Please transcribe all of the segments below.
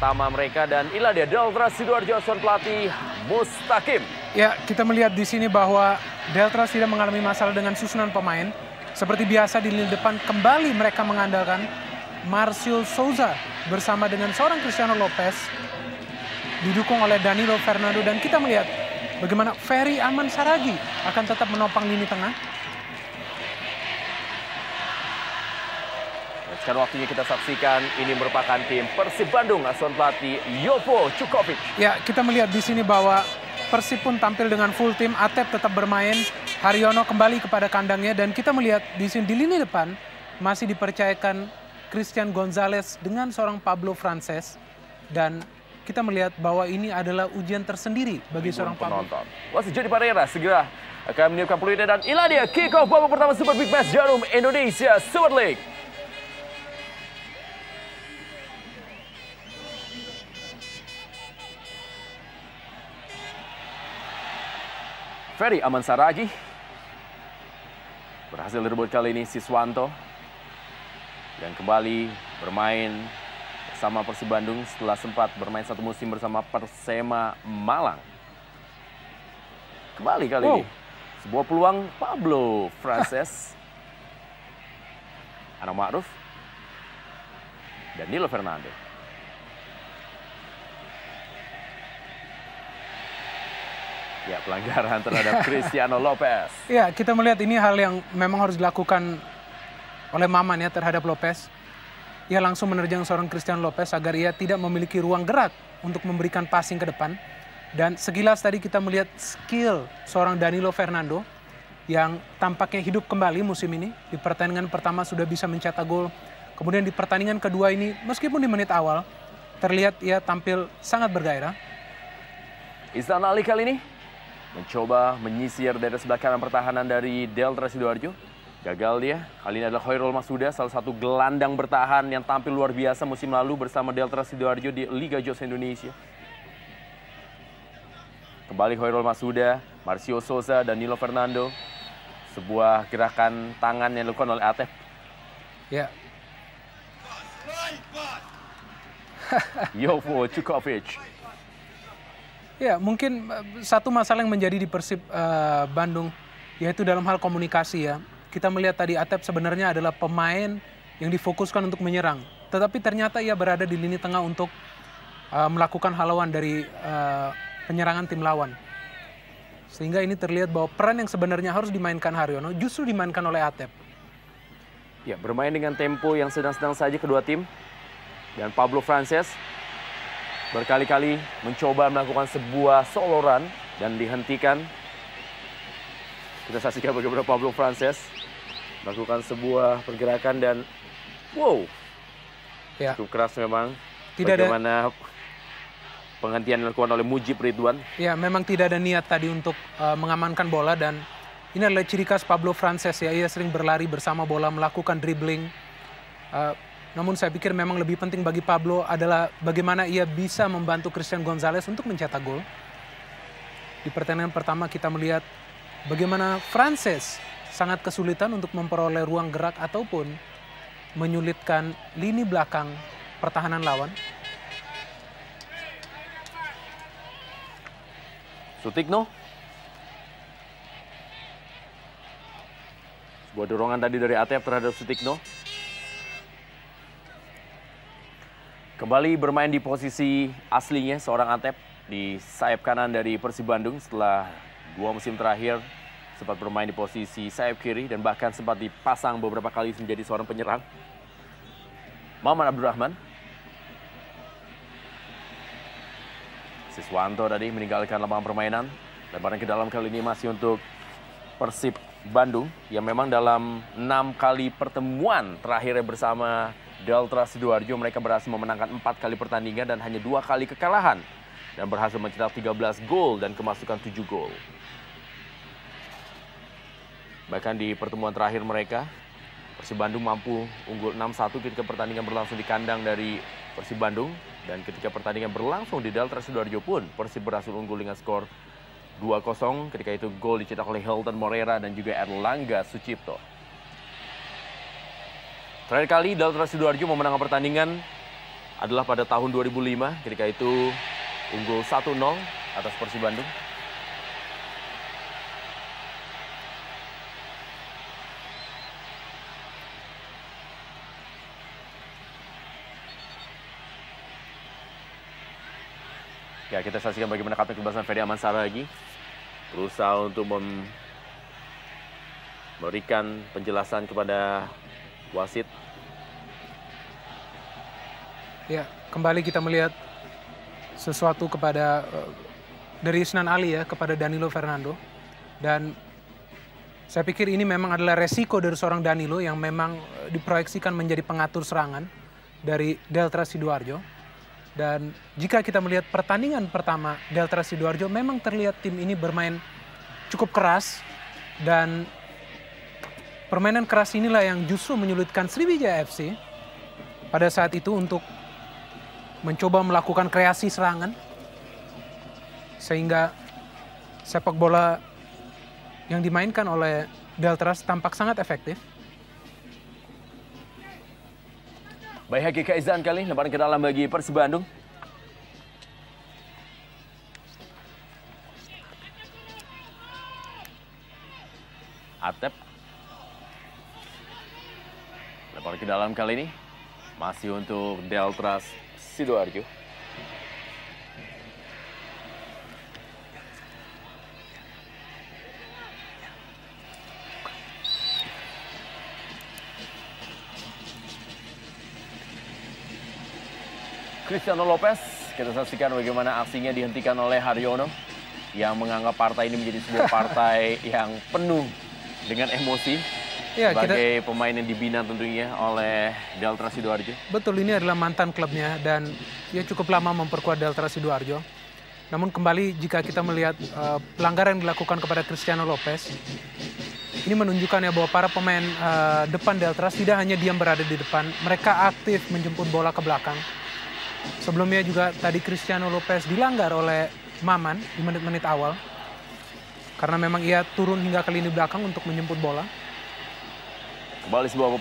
pertama mereka dan inilah dia Delta Sidoarjo asuhan pelatih Mustaqim. Ya, kita melihat di sini bahwa Delta tidak mengalami masalah dengan susunan pemain. Seperti biasa di lini depan kembali mereka mengandalkan Marcio Souza bersama dengan seorang Cristiano Lopez didukung oleh Danilo Fernando, dan kita melihat bagaimana Ferry Aman Saragi akan tetap menopang lini tengah. Sekarang waktunya kita saksikan ini merupakan tim Persib Bandung asuhan pelatih Jovo Čukovic. Ya, kita melihat di sini bahwa Persib pun tampil dengan full tim. Atep tetap bermain, Haryono kembali kepada kandangnya, dan kita melihat di sini di lini depan masih dipercayakan Christian Gonzalez dengan seorang Pablo Frances, dan kita melihat bahwa ini adalah ujian tersendiri bagi seorang penonton. Wasit Jody Pereira segera akan meniupkan peluitnya dan inilah dia kick off babak pertama Super Big Match Jarum Indonesia Super League. Ferry Aman Saragi berhasil direbut kali ini Siswanto yang kembali bermain bersama Persib Bandung setelah sempat bermain satu musim bersama Persema Malang. Kembali kali ini sebuah peluang Pablo Frances, Anang Ma'ruf, dan Danilo Fernando. Ya, pelanggaran terhadap Cristiano Lopez. Ya, kita melihat ini hal yang memang harus dilakukan oleh Maman ya terhadap Lopez. Ia langsung menerjang seorang Cristiano Lopez agar ia tidak memiliki ruang gerak untuk memberikan passing ke depan. Dan sekilas tadi kita melihat skill seorang Danilo Fernando yang tampaknya hidup kembali musim ini. Di pertandingan pertama sudah bisa mencetak gol. Kemudian di pertandingan kedua ini meskipun di menit awal terlihat ia tampil sangat bergairah. Ihsan Ali kali ini mencoba menyisir dari sebelah kanan pertahanan dari Delta Sidoarjo. Gagal dia. Kali ini adalah Khairul Masuda, salah satu gelandang bertahan yang tampil luar biasa musim lalu bersama Delta Sidoarjo di Liga Jos Indonesia. Kembali Khairul Masuda, Marcio Souza, dan Danilo Fernando. Sebuah gerakan tangan yang dilakukan oleh Atep. Ya. Jovo Čukovic. Ya, mungkin satu masalah yang menjadi di Persib Bandung yaitu dalam hal komunikasi ya. Kita melihat tadi Atep sebenarnya adalah pemain yang difokuskan untuk menyerang. Tetapi ternyata ia berada di lini tengah untuk melakukan halauan dari penyerangan tim lawan. Sehingga ini terlihat bahwa peran yang sebenarnya harus dimainkan Haryono justru dimainkan oleh Atep. Ya, bermain dengan tempo yang sedang-sedang saja kedua tim. Dan Pablo Frances berkali-kali mencoba melakukan sebuah solo run dan dihentikan. Kita saksikan bagaimana Pablo Frances melakukan sebuah pergerakan dan ya, cukup keras memang. Tidak bagaimana penghentian dilakukan oleh Mujib Ridwan. Ya, memang tidak ada niat tadi untuk mengamankan bola, dan ini adalah ciri khas Pablo Frances ya. Ia sering berlari bersama bola, melakukan dribbling. Namun saya pikir memang lebih penting bagi Pablo adalah bagaimana ia bisa membantu Christian Gonzalez untuk mencetak gol. Di pertandingan pertama kita melihat bagaimana Frances sangat kesulitan untuk memperoleh ruang gerak ataupun menyulitkan lini belakang pertahanan lawan. Sutikno. Sebuah dorongan tadi dari Atep terhadap Sutikno. Kembali bermain di posisi aslinya seorang Atep di sayap kanan dari Persib Bandung setelah 2 musim terakhir sempat bermain di posisi sayap kiri dan bahkan sempat dipasang beberapa kali menjadi seorang penyerang. Maman Abdurrahman. Siswanto tadi meninggalkan lapangan permainan. Lebaran ke dalam kali ini masih untuk Persib Bandung yang memang dalam 6 kali pertemuan terakhirnya bersama Delta Sidoarjo mereka berhasil memenangkan 4 kali pertandingan dan hanya 2 kali kekalahan dan berhasil mencetak 13 gol dan kemasukan 7 gol. Bahkan di pertemuan terakhir mereka Persib Bandung mampu unggul 6-1 ketika pertandingan berlangsung di kandang dari Persib Bandung, dan ketika pertandingan berlangsung di Delta Sidoarjo pun Persib berhasil unggul dengan skor 2-0. Ketika itu gol dicetak oleh Hilton Morera dan juga Erlangga Sucipto. Terakhir kali Delta Sidoarjo memenangkan pertandingan adalah pada tahun 2005, ketika itu unggul 1-0 atas Persib Bandung. Ya, kita saksikan bagaimana Kapten Kebebasan Ferry Aman Saragi berusaha untuk memberikan penjelasan kepada wasit. Ya, kembali kita melihat sesuatu kepada dari Isnan Ali ya kepada Danilo Fernando, dan saya pikir ini memang adalah resiko dari seorang Danilo yang memang diproyeksikan menjadi pengatur serangan dari Delta Sidoarjo. Dan jika kita melihat pertandingan pertama Delta Sidoarjo, memang terlihat tim ini bermain cukup keras, dan permainan keras inilah yang justru menyulitkan Sriwijaya FC pada saat itu untuk mencoba melakukan kreasi serangan, sehingga sepak bola yang dimainkan oleh Deltras tampak sangat efektif. Baik, Haki Kaizan kali lemparan ke dalam bagi Persib Bandung. Atep. Lemparan ke dalam kali ini masih untuk Deltras Sidoarjo. Cristiano Lopez, kita saksikan bagaimana aksinya dihentikan oleh Haryono yang menganggap partai ini menjadi sebuah partai yang penuh dengan emosi. Ya, sebagai pemain yang dibina tentunya oleh Delta Sidoarjo. Betul, ini adalah mantan klubnya dan dia cukup lama memperkuat Delta Sidoarjo. Namun kembali jika kita melihat pelanggaran yang dilakukan kepada Cristiano Lopez, ini menunjukkan ya bahwa para pemain depan Delta tidak hanya diam berada di depan, mereka aktif menjemput bola ke belakang. Sebelumnya juga tadi Cristiano Lopez dilanggar oleh Maman di menit-menit awal. Karena memang ia turun hingga ke lini belakang untuk menjemput bola. Kembali sebuah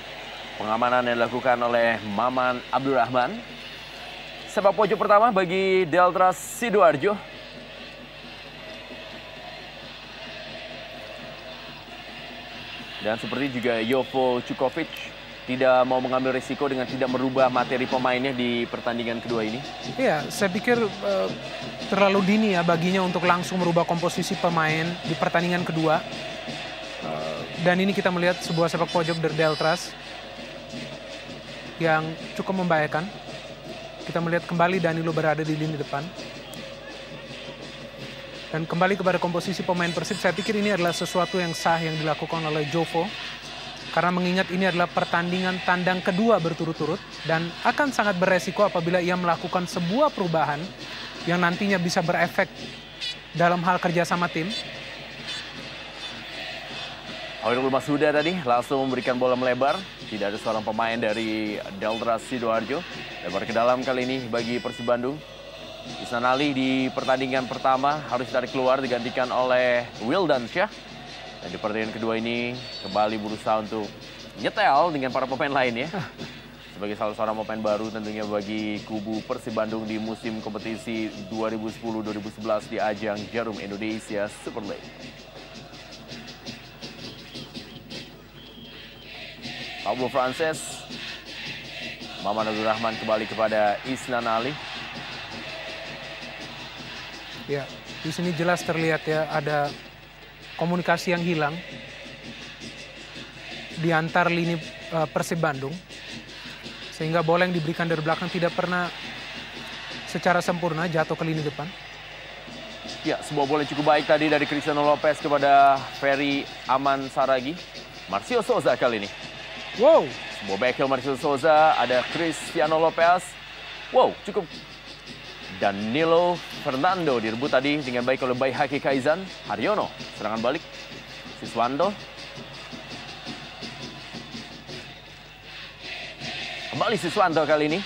pengamanan yang dilakukan oleh Maman Abdurrahman. Sepak pojok pertama bagi Delta Sidoarjo. Dan seperti juga Jovo Čukovic tidak mau mengambil risiko dengan tidak merubah materi pemainnya di pertandingan kedua ini. Iya, saya pikir terlalu dini ya baginya untuk langsung merubah komposisi pemain di pertandingan kedua. Dan ini kita melihat sebuah sepak pojok dari Deltras yang cukup membahayakan. Kita melihat kembali Danilo berada di lini depan. Dan kembali kepada komposisi pemain Persib, saya pikir ini adalah sesuatu yang sah yang dilakukan oleh Jovo. Karena mengingat ini adalah pertandingan tandang kedua berturut-turut dan akan sangat beresiko apabila ia melakukan sebuah perubahan yang nantinya bisa berefek dalam hal kerjasama tim. Hoirul Masuda tadi langsung memberikan bola melebar. Tidak ada seorang pemain dari Delta Sidoarjo. Lebar ke dalam kali ini bagi Persib Bandung. Isnan Ali di pertandingan pertama harus ditarik keluar digantikan oleh Wildan Syah. Dan di pertandingan kedua ini kembali berusaha untuk nyetel dengan para pemain lainnya. Sebagai salah seorang pemain baru tentunya bagi kubu Persib Bandung di musim kompetisi 2010-2011 di ajang Jarum Indonesia Super League. Pablo Frances, Maman Abdurrahman kembali kepada Isnan Ali. Ya, di sini jelas terlihat ya ada komunikasi yang hilang di antar lini Persib Bandung. Sehingga bola yang diberikan dari belakang tidak pernah secara sempurna jatuh ke lini depan. Ya, sebuah bola cukup baik tadi dari Cristiano Lopez kepada Ferry Aman Saragi. Marcio Souza kali ini. Wow. Sebuah backheel Marcio Souza, ada Cristiano Lopez. Wow, cukup. Danilo Fernando direbut tadi dengan baik oleh Haki Kaizan. Haryono, serangan balik. Siswando. Kembali Siswanto kali ini.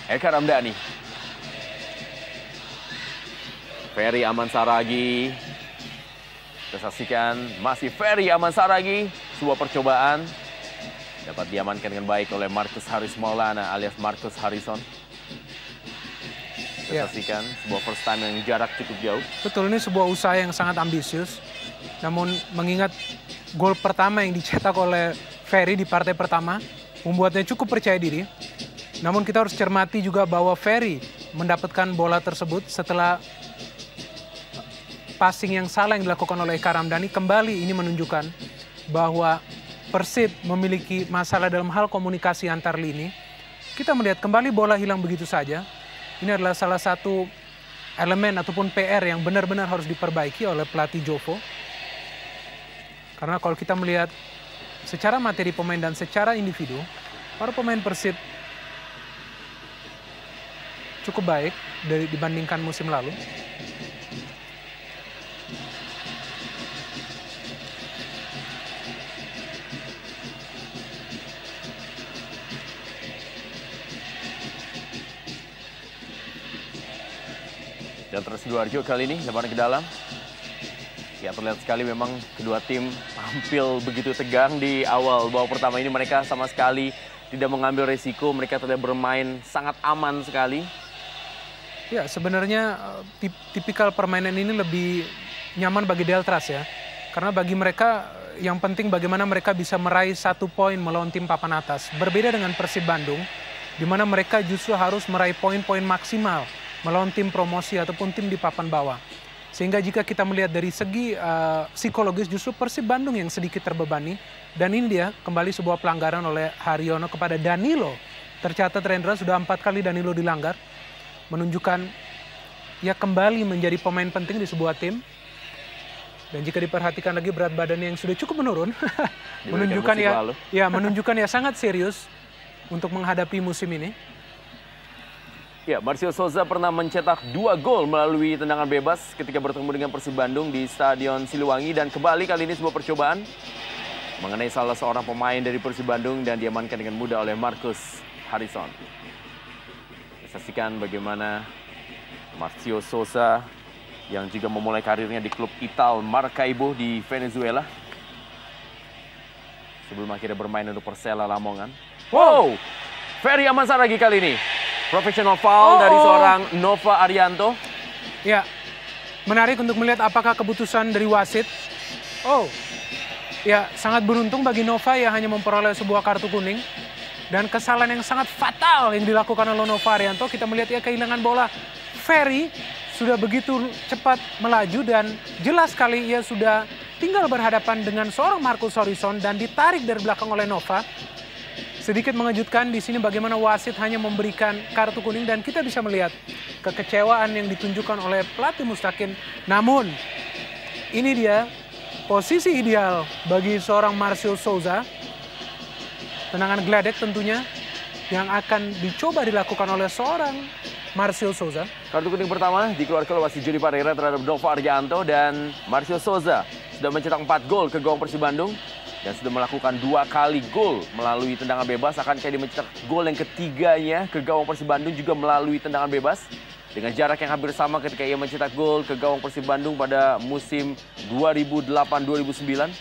Eka Ramdhani. Ferry Aman Saragi. Kita saksikan masih Ferry Aman Saragi. Sebuah percobaan. Dapat diamankan dengan baik oleh Marcus Haris Maulana alias Marcus Harrison. Kita saksikan sebuah first time yang jarak cukup jauh. Betul, ini sebuah usaha yang sangat ambisius. Namun mengingat gol pertama yang dicetak oleh Ferry di partai pertama, membuatnya cukup percaya diri. Namun kita harus cermati juga bahwa Ferry mendapatkan bola tersebut setelah passing yang salah yang dilakukan oleh Eka Ramdhani. Kembali ini menunjukkan bahwa Persib memiliki masalah dalam hal komunikasi antar lini. Kita melihat kembali bola hilang begitu saja. Ini adalah salah satu elemen ataupun PR yang benar-benar harus diperbaiki oleh pelatih Jovo. Karena kalau kita melihat secara materi pemain dan secara individu, para pemain Persib cukup baik dibandingkan musim lalu. Delta Sidoarjo kali ini lebaran ke dalam. Ya, terlihat sekali memang kedua tim tampil begitu tegang di awal babak pertama ini. Mereka sama sekali tidak mengambil resiko, mereka terlihat bermain sangat aman sekali. Ya, sebenarnya tipikal permainan ini lebih nyaman bagi Deltras ya. Karena bagi mereka yang penting bagaimana mereka bisa meraih 1 poin melawan tim papan atas. Berbeda dengan Persib Bandung, di mana mereka justru harus meraih poin-poin maksimal melawan tim promosi ataupun tim di papan bawah. Sehingga jika kita melihat dari segi psikologis justru Persib Bandung yang sedikit terbebani. Dan ini dia kembali sebuah pelanggaran oleh Haryono kepada Danilo. Tercatat Rendra sudah 4 kali Danilo dilanggar. Menunjukkan ia kembali menjadi pemain penting di sebuah tim. Dan jika diperhatikan lagi berat badannya yang sudah cukup menurun. menunjukkan ya sangat serius untuk menghadapi musim ini. Ya, Marcio Souza pernah mencetak 2 gol melalui tendangan bebas ketika bertemu dengan Persib Bandung di Stadion Siliwangi. Dan kembali kali ini sebuah percobaan mengenai salah seorang pemain dari Persib Bandung dan diamankan dengan mudah oleh Marcus Harrison. Kita saksikan bagaimana Marcio Souza yang juga memulai karirnya di klub Ital Maracaibo di Venezuela. Sebelum akhirnya bermain untuk Persela Lamongan. Wow! Ferry aman lagi kali ini. Professional foul dari seorang Nova Arianto. Ya, menarik untuk melihat apakah keputusan dari wasit. Ya, sangat beruntung bagi Nova yang hanya memperoleh sebuah kartu kuning. Dan kesalahan yang sangat fatal yang dilakukan oleh Nova Arianto. Kita melihat ia kehilangan bola. Ferry sudah begitu cepat melaju dan jelas sekali ia sudah tinggal berhadapan dengan seorang Marcus Harrison dan ditarik dari belakang oleh Nova. Sedikit mengejutkan di sini bagaimana wasit hanya memberikan kartu kuning dan kita bisa melihat kekecewaan yang ditunjukkan oleh pelatih Mustaqim. Namun ini dia posisi ideal bagi seorang Marcio Souza. Tendangan geledek tentunya yang akan dicoba dilakukan oleh seorang Marcio Souza. Kartu kuning pertama dikeluarkan oleh wasit Jody Pereira terhadap Nova Arianto dan Marcio Souza sudah mencetak 4 gol ke gawang Persib Bandung. Dan sudah melakukan 2 kali gol melalui tendangan bebas. Akankah dia mencetak gol yang ketiganya ke gawang Persib Bandung juga melalui tendangan bebas. Dengan jarak yang hampir sama ketika ia mencetak gol ke gawang Persib Bandung pada musim 2008-2009.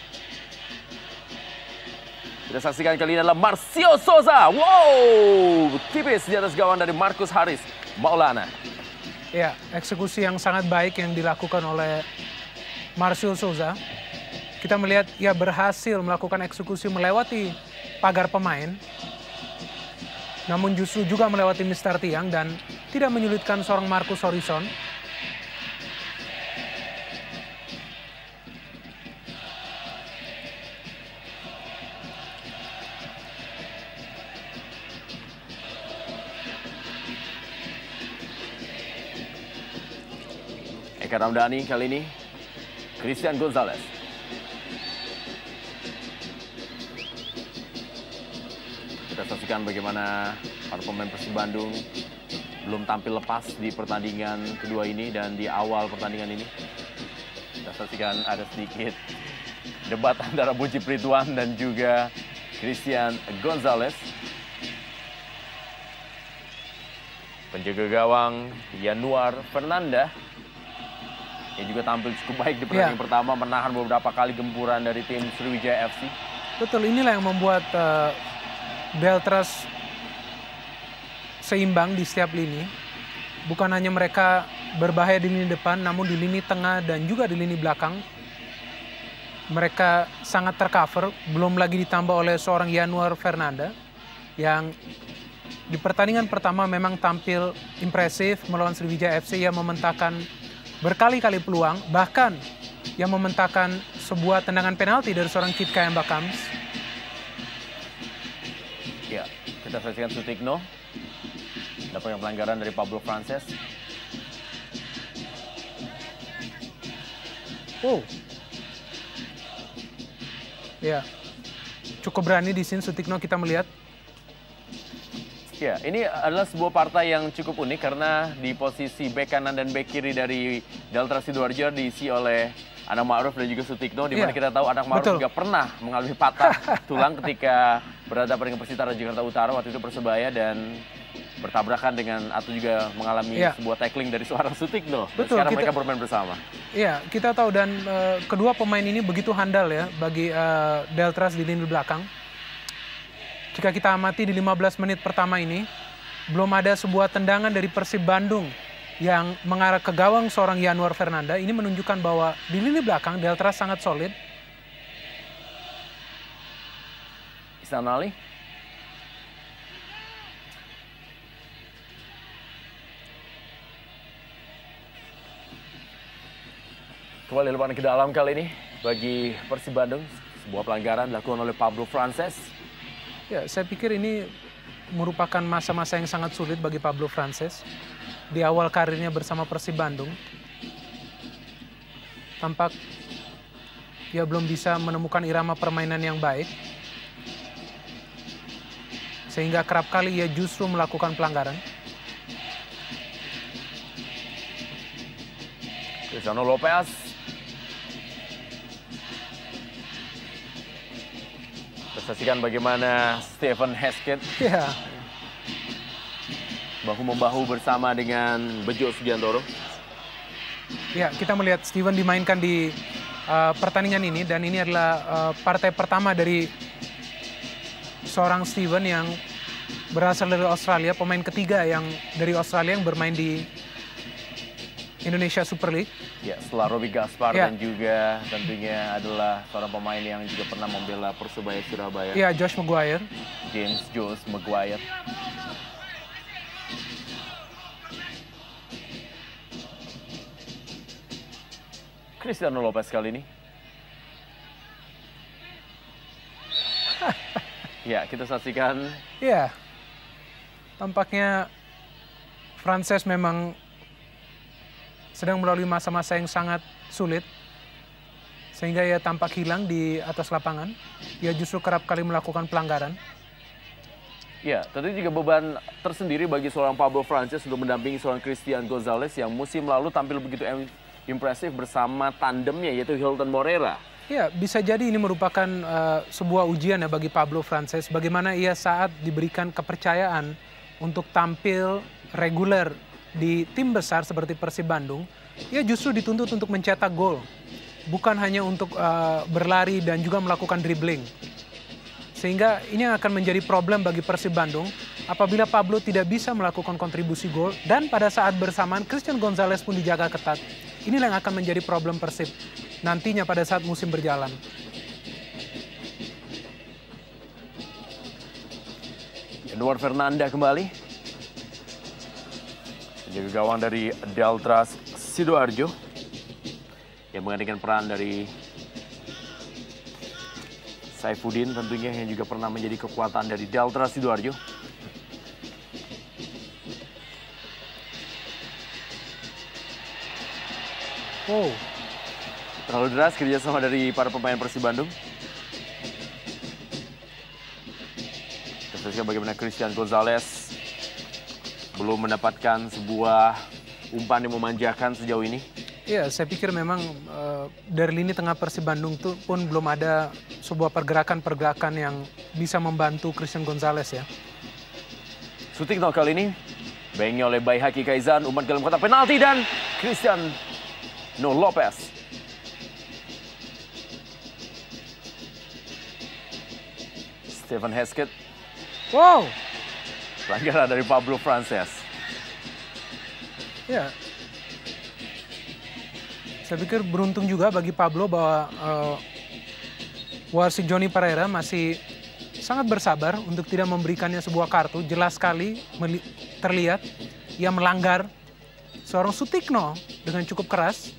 Kita saksikan kali ini adalah Marcio Souza. Wow! Tipis di atas gawang dari Marcus Haris Maulana. Ya, eksekusi yang sangat baik yang dilakukan oleh Marcio Souza. Kita melihat ia berhasil melakukan eksekusi melewati pagar pemain. Namun justru juga melewati Mr. Tiang dan tidak menyulitkan seorang Marcus Harrison. Eka Ramdhani kali ini Christian Gonzalez. Kita saksikan bagaimana para pemain Persib Bandung belum tampil lepas di pertandingan kedua ini dan di awal pertandingan ini. Kita saksikan ada sedikit debat antara Mujib Ridwan dan juga Christian Gonzalez. Penjaga gawang Yanuar Fernanda yang juga tampil cukup baik di pertandingan pertama, menahan beberapa kali gempuran dari tim Sriwijaya FC. Betul, inilah yang membuat Deltras seimbang di setiap lini. Bukan hanya mereka berbahaya di lini depan, namun di lini tengah dan juga di lini belakang. Mereka sangat tercover, belum lagi ditambah oleh seorang Yanuar Fernanda yang di pertandingan pertama memang tampil impresif melawan Sriwijaya FC yang mementahkan berkali-kali peluang, bahkan yang mementahkan sebuah tendangan penalti dari seorang Kit Kayamba Kams. Ya, kita saksikan Sutikno. Dapatkan pelanggaran dari Pablo Frances. Oh. Ya. Cukup berani di sini Sutikno kita melihat. Ya, ini adalah sebuah partai yang cukup unik karena di posisi bek kanan dan bek kiri dari Delta Sidoarjo diisi oleh Anak Ma'ruf dan juga Sutikno, di mana kita tahu Anak Ma'ruf juga pernah mengalami patah tulang ketika berhadapan dengan Persitara Jakarta Utara, waktu itu Persebaya, dan bertabrakan dengan atau juga mengalami sebuah tackling dari seorang Sutikno. Betul, sekarang mereka bermain bersama. Iya, kita tahu dan kedua pemain ini begitu handal ya bagi Deltras di lini belakang. Jika kita amati di 15 menit pertama ini, belum ada sebuah tendangan dari Persib Bandung yang mengarah ke gawang seorang Yanuar Fernanda. Ini menunjukkan bahwa di lini belakang Deltras sangat solid. Ihsan Ali. Kembali lebaran ke dalam kali ini bagi Persib Bandung. Sebuah pelanggaran dilakukan oleh Pablo Frances. Ya, saya pikir ini merupakan masa-masa yang sangat sulit bagi Pablo Frances. Di awal karirnya bersama Persib Bandung, tampak ia belum bisa menemukan irama permainan yang baik. Sehingga kerap kali ia justru melakukan pelanggaran. Cristiano Lopez. Saksikan bagaimana Stephen Hesketh bahu-membahu bersama dengan Bejo Sugiantoro. Ya, kita melihat Steven dimainkan di pertandingan ini, dan ini adalah partai pertama dari seorang Steven yang berasal dari Australia, pemain ketiga yang dari Australia yang bermain di Indonesia Super League. Ya, setelah Roby Gaspar dan juga tentunya adalah seorang pemain yang juga pernah membela Persebaya Surabaya. Ya, Josh Maguire. James Josh Maguire. Cristiano Lopez kali ini. Ya, kita saksikan. Ya, tampaknya Frances memang sedang melalui masa-masa yang sangat sulit. Sehingga ia tampak hilang di atas lapangan. Ia justru kerap kali melakukan pelanggaran. Ya, tentu juga beban tersendiri bagi seorang Pablo Frances untuk mendampingi seorang Christian Gonzalez yang musim lalu tampil begitu impresif bersama tandemnya yaitu Hilton Moreira. Ya, bisa jadi ini merupakan sebuah ujian ya bagi Pablo Frances. Bagaimana ia saat diberikan kepercayaan untuk tampil reguler di tim besar seperti Persib Bandung, ia justru dituntut untuk mencetak gol. Bukan hanya untuk berlari dan juga melakukan dribbling. Sehingga ini akan menjadi problem bagi Persib Bandung apabila Pablo tidak bisa melakukan kontribusi gol dan pada saat bersamaan Christian Gonzalez pun dijaga ketat. Inilah yang akan menjadi problem Persib nantinya pada saat musim berjalan. Yanuar Fernanda kembali. Penjaga gawang dari Deltras Sidoarjo yang menggantikan peran dari Saifuddin tentunya yang juga pernah menjadi kekuatan dari Deltras Sidoarjo. Oh, terlalu deras kerjasama dari para pemain Persib Bandung. Kita saksikan bagaimana Christian Gonzalez belum mendapatkan sebuah umpan yang memanjakan sejauh ini. iya, saya pikir memang dari lini tengah Persib Bandung itu pun belum ada sebuah pergerakan-pergerakan yang bisa membantu Christian Gonzalez ya. Sutikno kali ini bengnya oleh Baihaki Kaizan, umpan ke dalam kotak penalti dan Christian Lopez. Stephen Hesketh Wow. Pelanggaran dari Pablo Frances. Ya. Saya pikir beruntung juga bagi Pablo bahwa wasit Johnny Pereira masih sangat bersabar untuk tidak memberikannya sebuah kartu. Jelas sekali terlihat ia melanggar seorang Sutikno dengan cukup keras.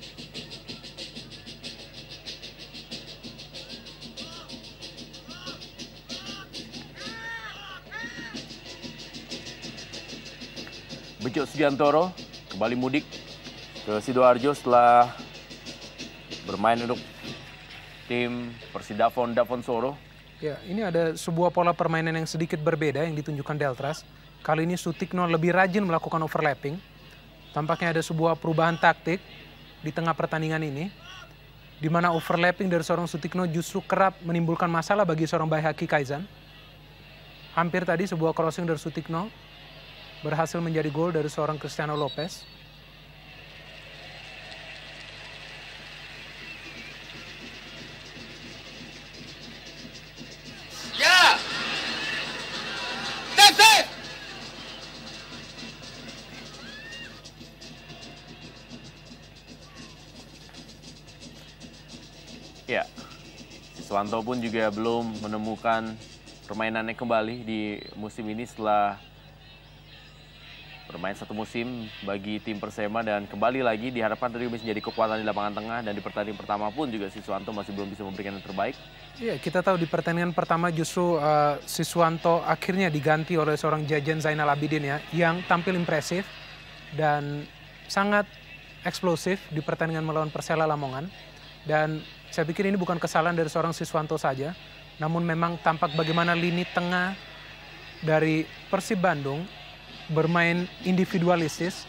Bejo Sugiantoro kembali mudik ke Sidoarjo setelah bermain untuk tim Persidafon Davonsoro. Ya, ini ada sebuah pola permainan yang sedikit berbeda yang ditunjukkan Deltras. Kali ini Sutikno lebih rajin melakukan overlapping. Tampaknya ada sebuah perubahan taktik di tengah pertandingan ini, di mana overlapping dari seorang Sutikno justru kerap menimbulkan masalah bagi seorang Baihaki Kaizan. Hampir tadi sebuah crossing dari Sutikno berhasil menjadi gol dari seorang Cristiano Lopez. Ya! Safe! Ya, Siswanto pun juga belum menemukan permainannya kembali di musim ini setelah bermain satu musim bagi tim Persema dan kembali lagi diharapkan tadi bisa menjadi kekuatan di lapangan tengah dan di pertandingan pertama pun juga Siswanto masih belum bisa memberikan yang terbaik. Iya, kita tahu di pertandingan pertama justru Siswanto akhirnya diganti oleh seorang Jajan Zainal Abidin ya, yang tampil impresif dan sangat eksplosif di pertandingan melawan Persela Lamongan. Dan saya pikir ini bukan kesalahan dari seorang Siswanto saja, namun memang tampak bagaimana lini tengah dari Persib Bandung bermain individualistis.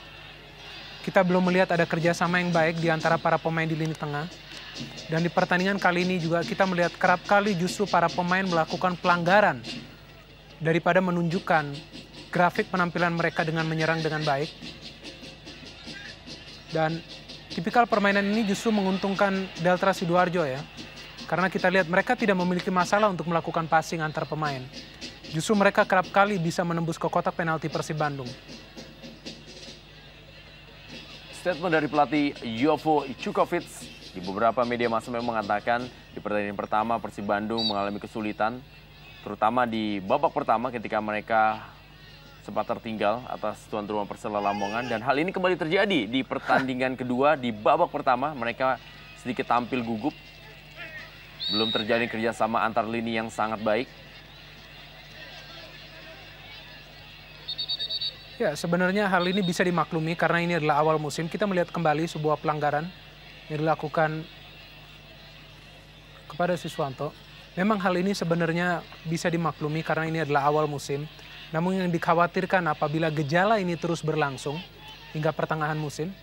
Kita belum melihat ada kerjasama yang baik di antara para pemain di lini tengah. Dan di pertandingan kali ini juga kita melihat kerap kali justru para pemain melakukan pelanggaran daripada menunjukkan grafik penampilan mereka dengan menyerang dengan baik. Dan tipikal permainan ini justru menguntungkan Delta Sidoarjo ya. Karena kita lihat mereka tidak memiliki masalah untuk melakukan passing antar pemain. Justru mereka kerap kali bisa menembus ke kotak penalti Persib Bandung. Statement dari pelatih Jovo Čukovic di beberapa media massa memang mengatakan di pertandingan pertama Persib Bandung mengalami kesulitan, terutama di babak pertama ketika mereka sempat tertinggal atas tuan rumah Persela Lamongan, dan hal ini kembali terjadi di pertandingan kedua. Di babak pertama mereka sedikit tampil gugup, belum terjadi kerjasama antar lini yang sangat baik. Ya, sebenarnya hal ini bisa dimaklumi karena ini adalah awal musim. Kita melihat kembali sebuah pelanggaran yang dilakukan kepada Siswanto. Memang hal ini sebenarnya bisa dimaklumi karena ini adalah awal musim. Namun yang dikhawatirkan apabila gejala ini terus berlangsung hingga pertengahan musim,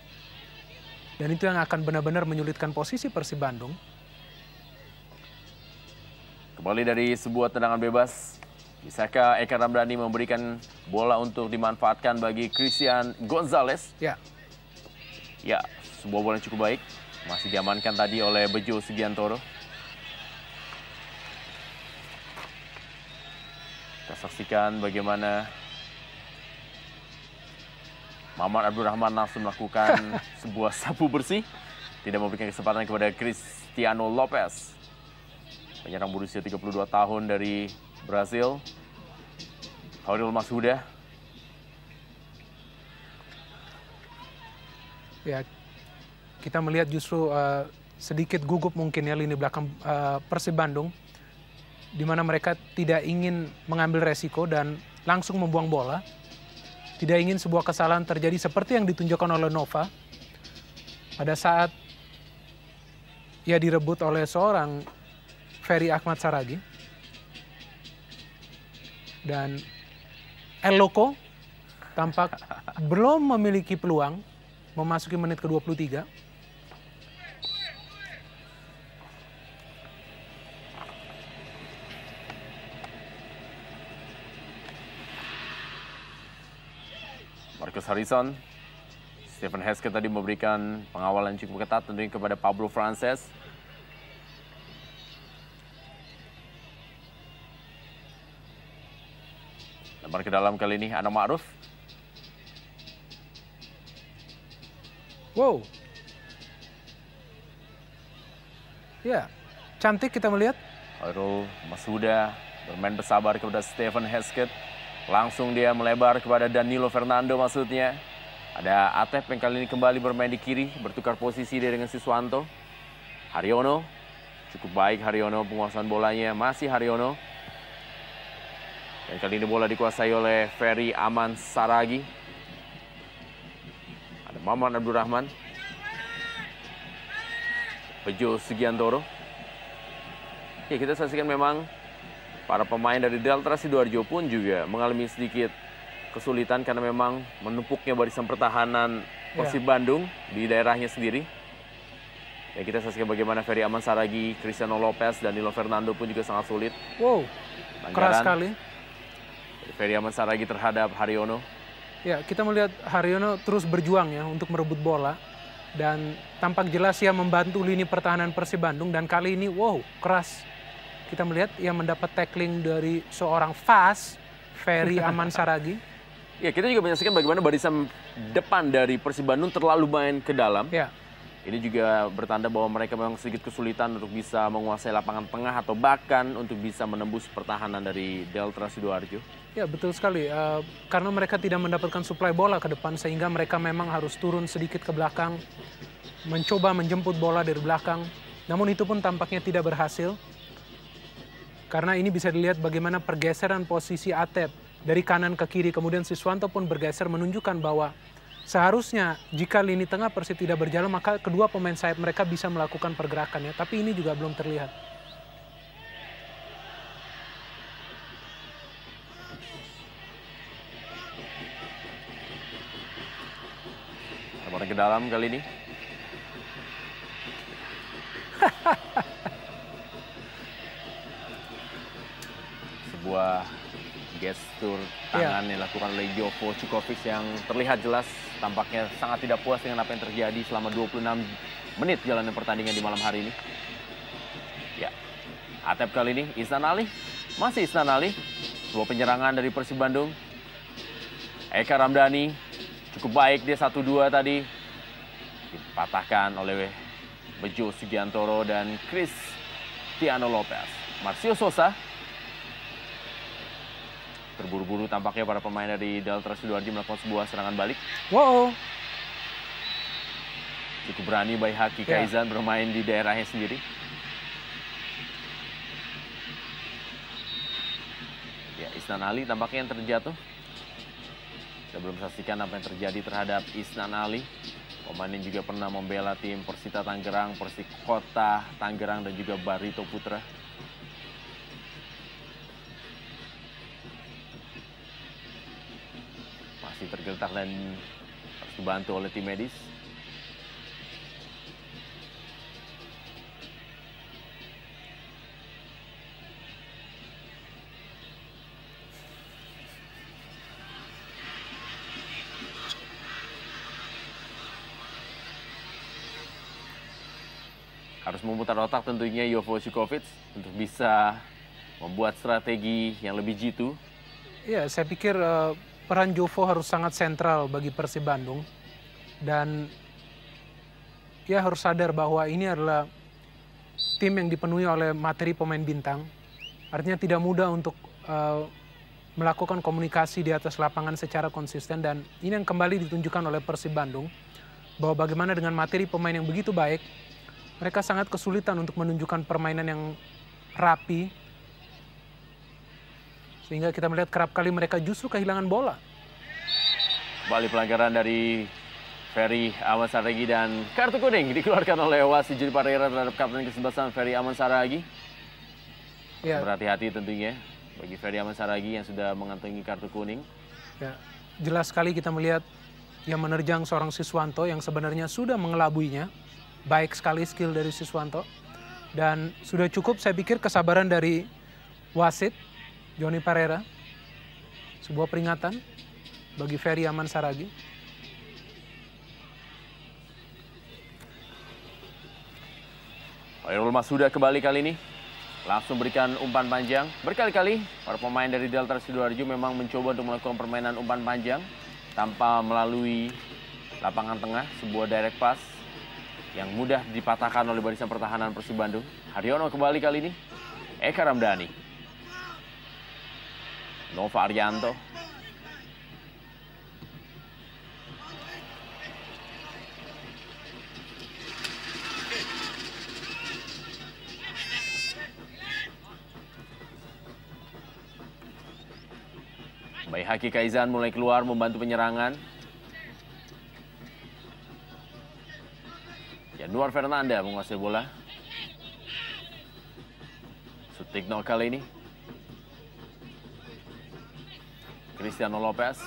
dan itu yang akan benar-benar menyulitkan posisi Persib Bandung. Kembali dari sebuah tendangan bebas, bisakah Eka Ramdhani memberikan bola untuk dimanfaatkan bagi Christian Gonzalez? Ya. Ya, sebuah bola yang cukup baik. Masih diamankan tadi oleh Bejo Sugiantoro. Kita saksikan bagaimana Maman Abdurrahman langsung melakukan sebuah sapu bersih. Tidak memberikan kesempatan kepada Cristiano Lopez. Penyerang berusia 32 tahun dari Brasil, Hairil Mashuda. Ya, kita melihat justru sedikit gugup mungkin ya lini belakang Persib Bandung, di mana mereka tidak ingin mengambil resiko dan langsung membuang bola. Tidak ingin sebuah kesalahan terjadi seperti yang ditunjukkan oleh Nova pada saat ia direbut oleh seorang Ferry Ahmad Saragi. Dan El Loco tampak belum memiliki peluang memasuki menit ke-23. Marcus Harrison, Stephen Hesketh tadi memberikan pengawalan cukup ketat tentunya kepada Pablo Frances. Lebar ke dalam kali ini Anam Ma'ruf. Wow. Ya, cantik kita melihat. Khairul Masuda bermain bersabar kepada Stephen Hesketh. Langsung dia melebar kepada Danilo Fernando maksudnya. Ada Atep yang kali ini kembali bermain di kiri, bertukar posisi dia dengan Siswanto. Haryono, cukup baik Haryono penguasaan bolanya, masih Haryono. Dan kali ini bola dikuasai oleh Ferry Aman Saragi. Ada Maman Abdurrahman. Bejo Sugiantoro. Ya, kita saksikan memang para pemain dari Delta Sidoarjo pun juga mengalami sedikit kesulitan karena memang menumpuknya barisan pertahanan Persib Bandung di daerahnya sendiri. Ya, kita saksikan bagaimana Ferry Aman Saragi, Cristiano Lopez, dan Danilo Fernando pun juga sangat sulit. Wow, keras sekali. Ferry Aman Saragi terhadap Haryono. Ya, kita melihat Haryono terus berjuang ya untuk merebut bola. Dan tampak jelas ia membantu lini pertahanan Persib Bandung. Dan kali ini, wow, keras. Kita melihat ia mendapat tackling dari seorang fast, Ferry Aman Saragi. Ya, kita juga menyaksikan bagaimana barisan depan dari Persib Bandung terlalu main ke dalam. Ya. Ini juga bertanda bahwa mereka memang sedikit kesulitan untuk bisa menguasai lapangan tengah atau bahkan untuk bisa menembus pertahanan dari Delta Sidoarjo. Ya, betul sekali. Karena mereka tidak mendapatkan suplai bola ke depan sehingga mereka memang harus turun sedikit ke belakang, mencoba menjemput bola dari belakang. Namun itu pun tampaknya tidak berhasil. Karena ini bisa dilihat bagaimana pergeseran posisi Atep dari kanan ke kiri. Kemudian Siswanto pun bergeser menunjukkan bahwa seharusnya jika lini tengah Persib tidak berjalan maka kedua pemain sayap mereka bisa melakukan pergerakannya. Tapi ini juga belum terlihat. Lebaran ke dalam kali ini. Sebuah gestur tangan yang dilakukan oleh Jovo Čukovic yang terlihat jelas tampaknya sangat tidak puas dengan apa yang terjadi selama 26 menit jalannya pertandingan di malam hari ini. Ya, Atep kali ini, Ihsan Ali, masih Ihsan Ali. Sebuah penyerangan dari Persib Bandung. Eka Ramdhani, cukup baik dia 1-2 tadi. Dipatahkan oleh Bejo Sugiantoro dan Cristiano Lopez. Marcio Sosa. Terburu-buru tampaknya para pemain dari Delta Sidoarjo melakukan sebuah serangan balik. Wow. Cukup berani Baihaki Kaizan bermain di daerahnya sendiri. Ya, Ihsan Ali tampaknya yang terjatuh. Kita belum saksikan apa yang terjadi terhadap Ihsan Ali. Pemain yang juga pernah membela tim Persita Tangerang, Persikota Tangerang, dan juga Barito Putra. Masih tergeletak dan harus dibantu oleh tim medis. Harus memutar otak tentunya Jovo Čukovic untuk bisa membuat strategi yang lebih jitu. Ya, saya pikir peran Jovo harus sangat sentral bagi Persib Bandung. Dan ya harus sadar bahwa ini adalah tim yang dipenuhi oleh materi pemain bintang. Artinya tidak mudah untuk melakukan komunikasi di atas lapangan secara konsisten. Dan ini yang kembali ditunjukkan oleh Persib Bandung. Bahwa bagaimana dengan materi pemain yang begitu baik, mereka sangat kesulitan untuk menunjukkan permainan yang rapi. Sehingga kita melihat kerap kali mereka justru kehilangan bola. Kembali pelanggaran dari Ferry Aman Saragi dan kartu kuning dikeluarkan oleh wasit Juri Pereira terhadap kapten kesebelasan Ferry Aman Saragi. Ya. Berhati-hati tentunya bagi Ferry Aman Saragi yang sudah mengantongi kartu kuning. Ya, jelas sekali kita melihat yang menerjang seorang Siswanto yang sebenarnya sudah mengelabuinya. Baik sekali skill dari Siswanto. Dan sudah cukup saya pikir kesabaran dari wasit Joni Pereira. Sebuah peringatan bagi Ferry Aman Saragi. Khairul Masuda kembali kali ini. Langsung berikan umpan panjang. Berkali-kali para pemain dari Delta Sidoarjo memang mencoba untuk melakukan permainan umpan panjang tanpa melalui lapangan tengah, sebuah direct pass yang mudah dipatahkan oleh barisan pertahanan Persib Bandung. Haryono kembali kali ini. Eka Ramdhani. Nova Arianto. Baihaki Kaizan mulai keluar membantu penyerangan. Januar Fernanda menguasai bola. Sutikno kali ini. Cristiano Lopez.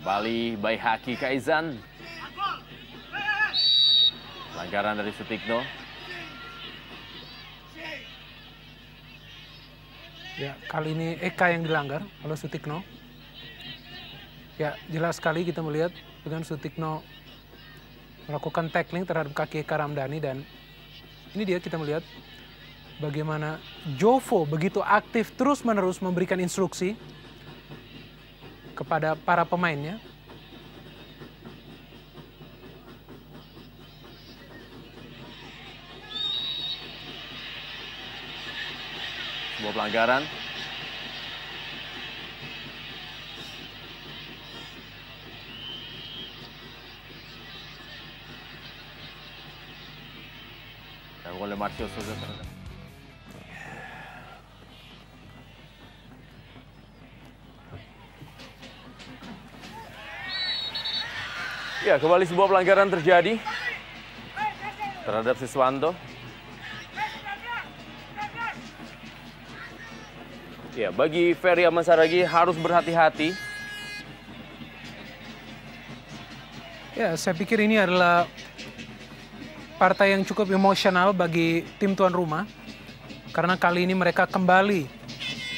Kembali Baihaki Kaizan. Pelanggaran dari Sutikno. Ya, kali ini Eka yang dilanggar oleh Sutikno. Ya, jelas sekali kita melihat dengan Sutikno melakukan tackling terhadap kaki Eka Ramdhani, dan ini dia kita melihat bagaimana Jovo begitu aktif terus-menerus memberikan instruksi kepada para pemainnya. Sebuah pelanggaran. Dan oleh Marcio Souza terhadap. Ya, kembali sebuah pelanggaran terjadi terhadap Siswanto. Ya, bagi Ferry Ahmad Saragi harus berhati-hati. Ya, saya pikir ini adalah partai yang cukup emosional bagi tim tuan rumah. Karena kali ini mereka kembali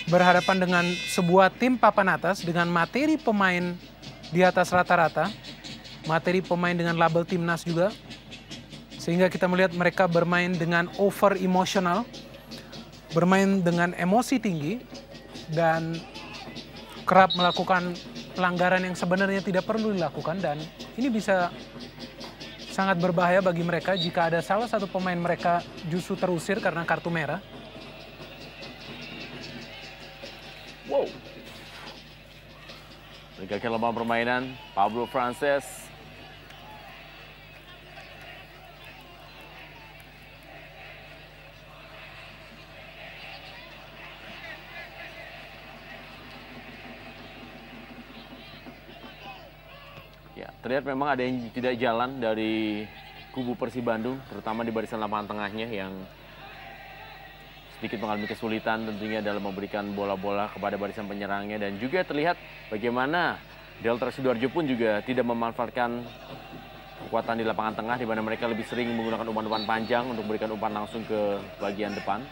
berhadapan dengan sebuah tim papan atas dengan materi pemain di atas rata-rata. Materi pemain dengan label timnas juga. Sehingga kita melihat mereka bermain dengan over emosional. Bermain dengan emosi tinggi. Dan kerap melakukan pelanggaran yang sebenarnya tidak perlu dilakukan, dan ini bisa sangat berbahaya bagi mereka jika ada salah satu pemain mereka justru terusir karena kartu merah. Wow. Meninggalkan lapangan permainan, Pablo Frances. Ya, terlihat memang ada yang tidak jalan dari kubu Persib Bandung, terutama di barisan lapangan tengahnya yang sedikit mengalami kesulitan tentunya dalam memberikan bola-bola kepada barisan penyerangnya, dan juga terlihat bagaimana Delta Sidoarjo pun juga tidak memanfaatkan kekuatan di lapangan tengah, di mana mereka lebih sering menggunakan umpan-umpan panjang untuk memberikan umpan langsung ke bagian depan.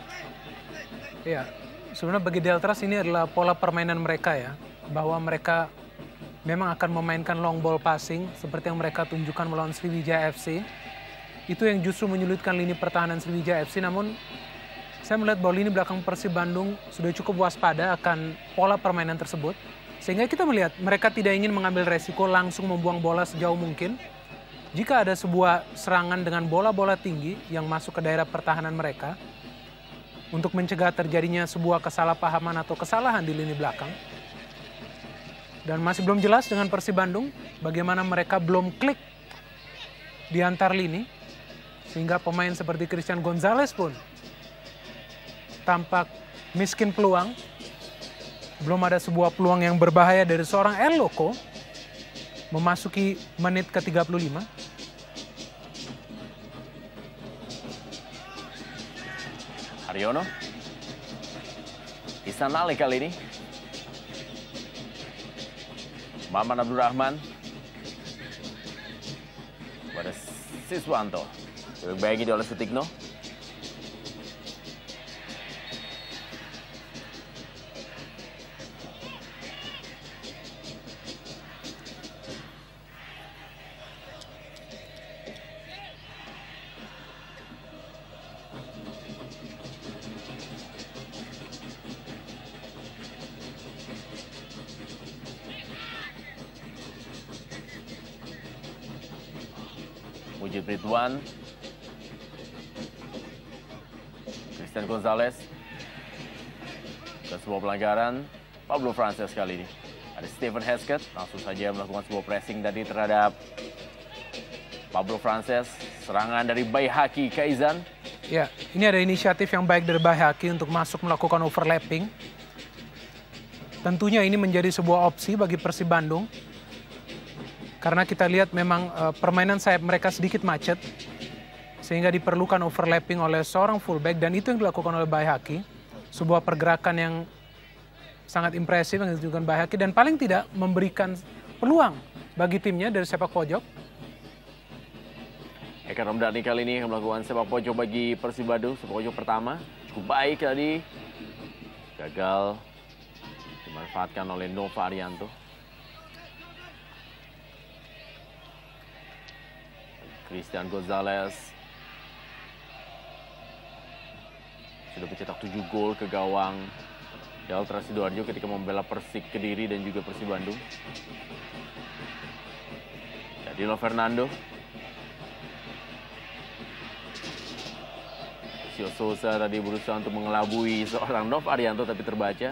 Ya, sebenarnya bagi Deltras ini adalah pola permainan mereka ya, bahwa mereka memang akan memainkan long ball passing seperti yang mereka tunjukkan melawan Sriwijaya FC. Itu yang justru menyulitkan lini pertahanan Sriwijaya FC, namun saya melihat bahwa lini belakang Persib Bandung sudah cukup waspada akan pola permainan tersebut. Sehingga kita melihat mereka tidak ingin mengambil resiko langsung membuang bola sejauh mungkin. Jika ada sebuah serangan dengan bola-bola tinggi yang masuk ke daerah pertahanan mereka, untuk mencegah terjadinya sebuah kesalahpahaman atau kesalahan di lini belakang. Dan masih belum jelas dengan Persib Bandung bagaimana mereka belum klik di antar lini. Sehingga pemain seperti Christian Gonzalez pun tampak miskin peluang. Belum ada sebuah peluang yang berbahaya dari seorang El Loco memasuki menit ke-35. Haryono. Ihsan Ali kali ini. Maman Abdurrahman pada Siswanto, dibayangi oleh Sutikno. Mujib Ridwan. Christian Gonzalez. Dan sebuah pelanggaran Pablo Frances kali ini. Ada Stephen Hesketh, langsung saja melakukan sebuah pressing tadi terhadap Pablo Frances. Serangan dari Baihaki Kaizan. Ya, ini ada inisiatif yang baik dari Baihaki untuk masuk melakukan overlapping. Tentunya ini menjadi sebuah opsi bagi Persib Bandung. Karena kita lihat memang permainan sayap mereka sedikit macet. Sehingga diperlukan overlapping oleh seorang fullback. Dan itu yang dilakukan oleh Baihaki. Sebuah pergerakan yang sangat impresif yang dilakukan Baihaki. Dan paling tidak memberikan peluang bagi timnya dari sepak pojok. Eka Ramdhani kali ini akan melakukan sepak pojok bagi Persib Bandung. Sepak pojok pertama cukup baik tadi. Gagal dimanfaatkan oleh Nova Arianto. Christian Gonzalez sudah mencetak 7 gol ke gawang Delta Sidoarjo ketika membela Persik Kediri dan juga Persib Bandung. Danilo Fernando. Sio Sosa tadi berusaha untuk mengelabui seorang Nov Arianto tapi terbaca.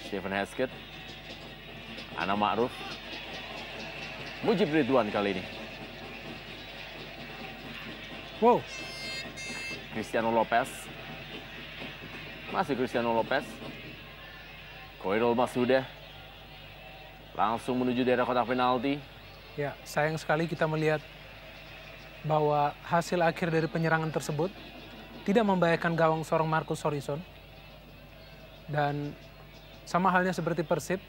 Stephen Hesketh. Ana Ma'ruf. Mujib Ridwan kali ini. Wow. Cristiano Lopez. Masih Cristiano Lopez. Koirul Masuda. Langsung menuju daerah kotak penalti. Ya, sayang sekali kita melihat bahwa hasil akhir dari penyerangan tersebut tidak membahayakan gawang seorang Marcus Horizon. Dan sama halnya seperti Persib,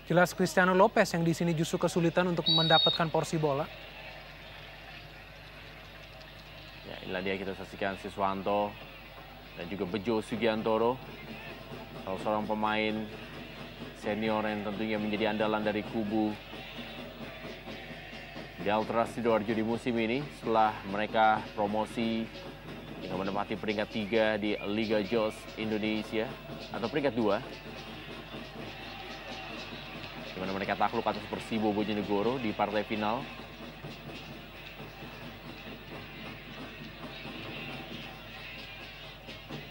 jelas Cristiano Lopez yang di sini justru kesulitan untuk mendapatkan porsi bola. Ya, inilah dia kita saksikan Siswanto dan juga Bejo Sugiantoro, salah seorang pemain senior yang tentunya menjadi andalan dari kubu Delta Sidoarjo di musim ini setelah mereka promosi dengan menempati peringkat 3 di Liga JOS Indonesia atau peringkat 2, di mana mereka takluk atas Persibo Bojonegoro di partai final.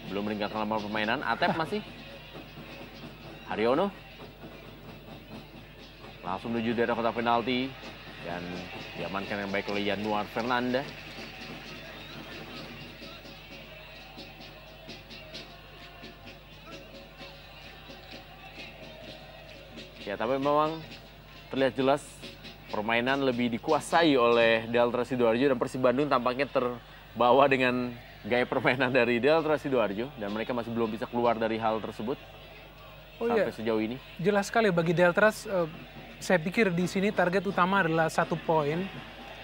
Belum meninggalkan lapangan permainan, Atep masih. Haryono langsung menuju daerah kotak penalti dan diamankan yang baik oleh Yanuar Fernanda. Ya, tapi memang terlihat jelas permainan lebih dikuasai oleh Delta Sidoarjo dan Persib Bandung tampaknya terbawa dengan gaya permainan dari Delta Sidoarjo dan mereka masih belum bisa keluar dari hal tersebut sampai sejauh ini. Jelas sekali bagi Deltras, saya pikir di sini target utama adalah 1 poin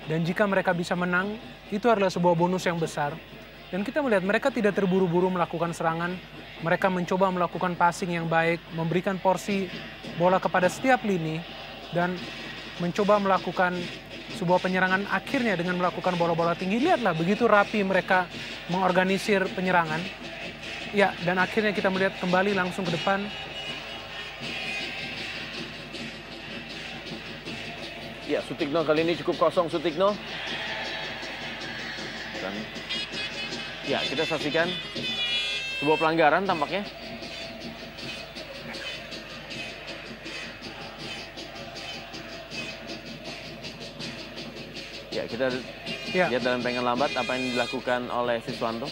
dan jika mereka bisa menang itu adalah sebuah bonus yang besar. Dan kita melihat mereka tidak terburu-buru melakukan serangan, mereka mencoba melakukan passing yang baik, memberikan porsi bola kepada setiap lini dan mencoba melakukan sebuah penyerangan akhirnya dengan melakukan bola-bola tinggi. Lihatlah begitu rapi mereka mengorganisir penyerangan. Ya, dan akhirnya kita melihat kembali langsung ke depan. Ya, Sutikno kali ini cukup kosong Sutikno. Dan ya, kita saksikan sebuah pelanggaran tampaknya. Ya, kita lihat dalam pengen lambat apa yang dilakukan oleh Siswanto.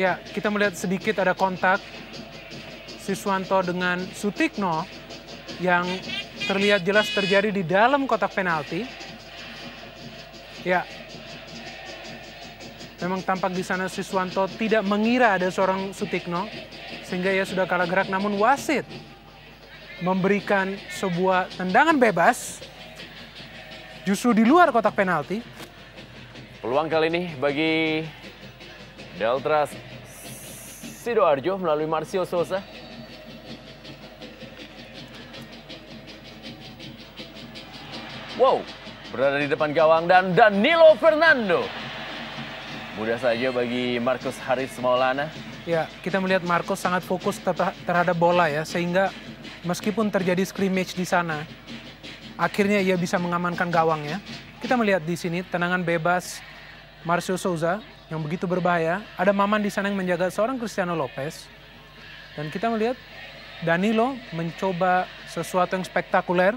Ya, kita melihat sedikit ada kontak Siswanto dengan Sutikno yang terlihat jelas terjadi di dalam kotak penalti. Ya, memang tampak di sana Siswanto tidak mengira ada seorang Sutikno sehingga ia sudah kalah gerak, namun wasit memberikan sebuah tendangan bebas justru di luar kotak penalti. Peluang kali ini bagi Delta Sidoarjo melalui Marcio Sosa. Wow, berada di depan gawang dan Danilo Fernando. Mudah saja bagi Marcus Haris Maulana. Ya, kita melihat Marcos sangat fokus terhadap bola ya, sehingga meskipun terjadi scrimmage di sana, akhirnya ia bisa mengamankan gawangnya. Kita melihat di sini tendangan bebas Marcio Souza yang begitu berbahaya. Ada Maman di sana yang menjaga seorang Cristiano Lopez. Dan kita melihat Danilo mencoba sesuatu yang spektakuler.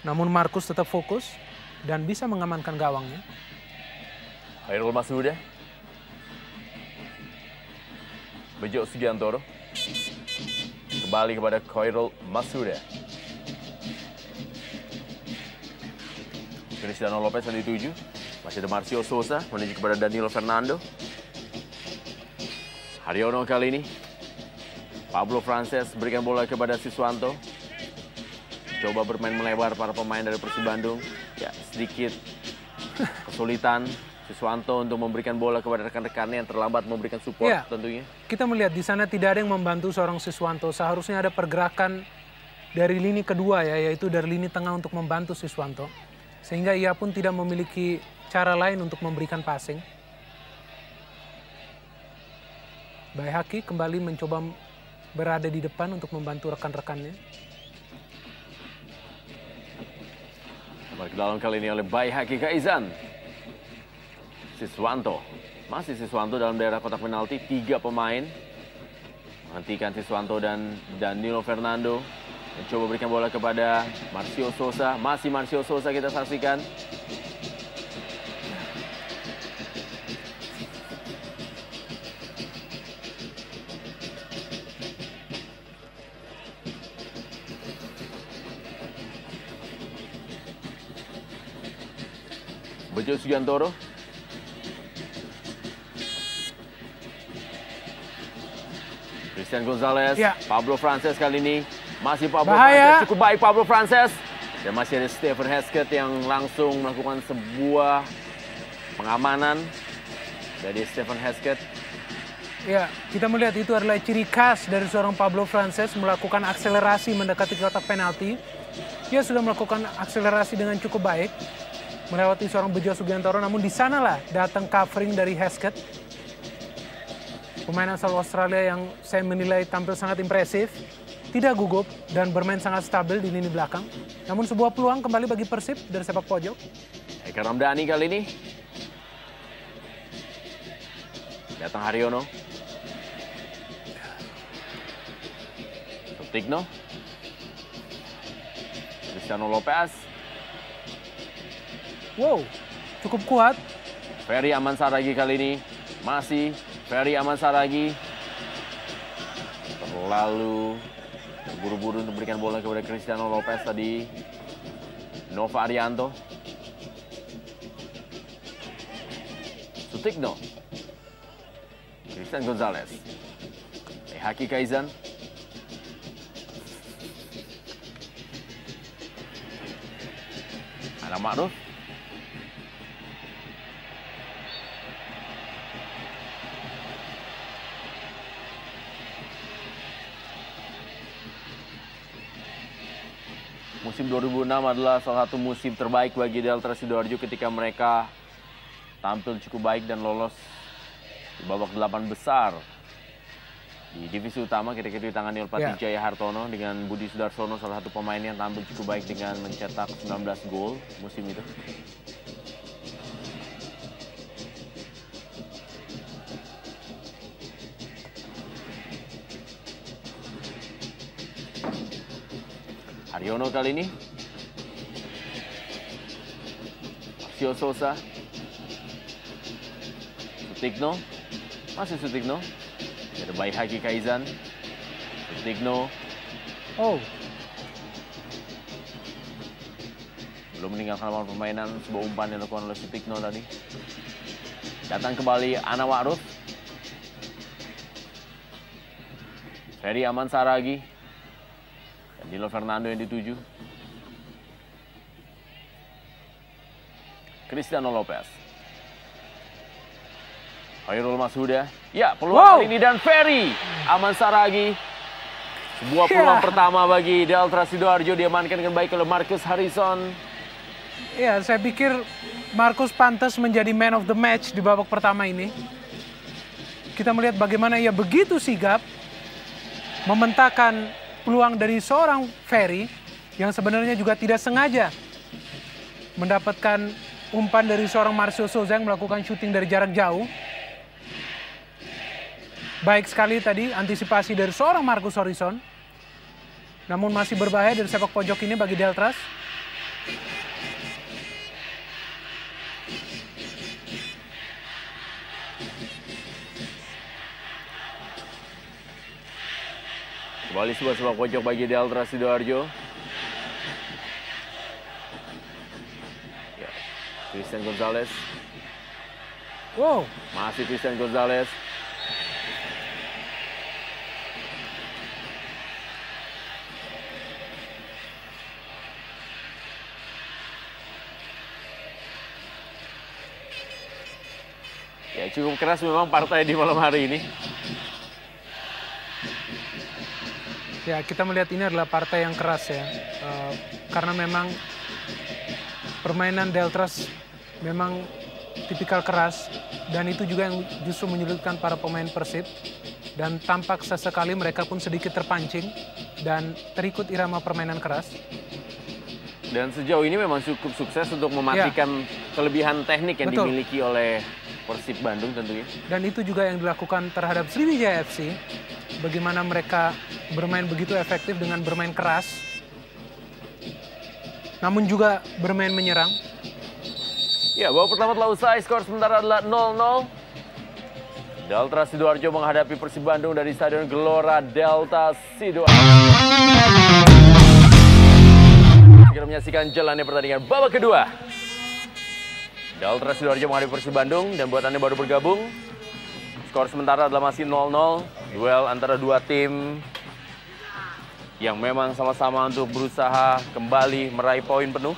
Namun Marcus tetap fokus dan bisa mengamankan gawangnya. Khairul Masnuda. Bejo Sugiantoro. Kembali kepada Khairul Masnuda. Cristiano Lopez yang dituju. Masih ada Marcio Souza menuju kepada Danilo Fernando. Haryono kali ini. Pablo Frances berikan bola kepada Siswanto. Coba bermain melebar para pemain dari Persib Bandung. Ya, sedikit kesulitan Siswanto untuk memberikan bola kepada rekan-rekannya yang terlambat memberikan support tentunya. Kita melihat di sana tidak ada yang membantu seorang Siswanto. Seharusnya ada pergerakan dari lini kedua ya, yaitu dari lini tengah untuk membantu Siswanto. Sehingga ia pun tidak memiliki cara lain untuk memberikan passing. Baihaki kembali mencoba berada di depan untuk membantu rekan-rekannya. Kembali ke dalam kali ini oleh Baihaki Kaizan. Siswanto. Masih Siswanto dalam daerah kotak penalti. 3 pemain. Menghentikan Siswanto dan Danilo Fernando. Mencoba berikan bola kepada Marcio Souza. Masih Marcio Souza kita saksikan. Bejo Sugiantoro. Christian Gonzalez. Pablo Frances kali ini. Masih Pablo Frances, cukup baik Pablo Frances. Dan masih ada Stephen Hesketh yang langsung melakukan sebuah pengamanan dari Stephen Hesketh. Ya, kita melihat itu adalah ciri khas dari seorang Pablo Frances melakukan akselerasi mendekati kotak penalti. Dia sudah melakukan akselerasi dengan cukup baik melewati seorang Bejo Sugiantoro, namun di sanalah datang covering dari Hesketh. Pemain asal Australia yang saya menilai tampil sangat impresif. Tidak gugup dan bermain sangat stabil di lini belakang. Namun sebuah peluang kembali bagi Persib dari sepak pojok. Eka Ramdhani kali ini. Datang Haryono. Sutikno. Cristiano Lopez. Wow, cukup kuat. Ferry Aman Saragi kali ini. Masih Ferry Aman Saragi. Terlalu buru-buru untuk memberikan bola kepada Cristiano Lopez tadi. Nova Arianto. Sutikno. Christian Gonzalez. Haki Kaizan. Anak Ma'ruf. Musim 2006 adalah salah satu musim terbaik bagi Delta Sidoarjo ketika mereka tampil cukup baik dan lolos di babak 8 besar di divisi utama ketika ditangani oleh Patih Jaya Hartono dengan Budi Sudarsono, salah satu pemain yang tampil cukup baik dengan mencetak 19 gol musim itu. Haryono kali ini. Marcio Souza. Sutikno. Masih Sutikno. Ada Baihaki Kaizan. Sutikno. Oh. Belum meninggalkan lapangan permainan. Sebuah umpan yang dilakukan oleh Sutikno tadi. Datang kembali Ana Ma'ruf. Ferry Aman Saragi. Danilo Fernando yang dituju. Cristiano Lopez. Khairul Masnuda. Ya, peluang kali ini dan Ferry Aman Saragi. Sebuah peluang pertama bagi Delta Sidoarjo diamankan dengan baik oleh Marcus Harrison. Ya, saya pikir Marcus pantas menjadi man of the match di babak pertama ini. Kita melihat bagaimana ia begitu sigap mementahkan peluang dari seorang Ferry yang sebenarnya juga tidak sengaja mendapatkan umpan dari seorang Marcio Souza yang melakukan syuting dari jarak jauh. Baik sekali tadi antisipasi dari seorang Marcus Horizon. Namun masih berbahaya dari sepak pojok ini bagi Deltras. Kembali sebuah sepak pojok bagi Deltras Sidoarjo. Ya, Christian Gonzalez. Wow. Masih Christian Gonzalez. Ya, cukup keras memang partai di malam hari ini. Ya, kita melihat ini adalah partai yang keras ya. Karena memang permainan Deltras memang tipikal keras. Dan itu juga yang justru menyulitkan para pemain Persib. Dan tampak sesekali mereka pun sedikit terpancing dan terikut irama permainan keras. Dan sejauh ini memang cukup sukses untuk mematikan kelebihan teknik yang dimiliki oleh Persib Bandung tentunya. Dan itu juga yang dilakukan terhadap Sriwijaya FC. Bagaimana mereka bermain begitu efektif dengan bermain keras. Namun juga bermain menyerang. Ya, babak pertama telah usai, skor sementara adalah 0-0. Deltras Sidoarjo menghadapi Persib Bandung dari Stadion Gelora Delta Sidoarjo. Kita menyaksikan jalannya pertandingan babak kedua. Deltras Sidoarjo menghadapi Persib Bandung, dan buat Anda baru bergabung, skor sementara adalah masih 0-0. Duel antara dua tim yang memang sama-sama untuk berusaha kembali meraih poin penuh.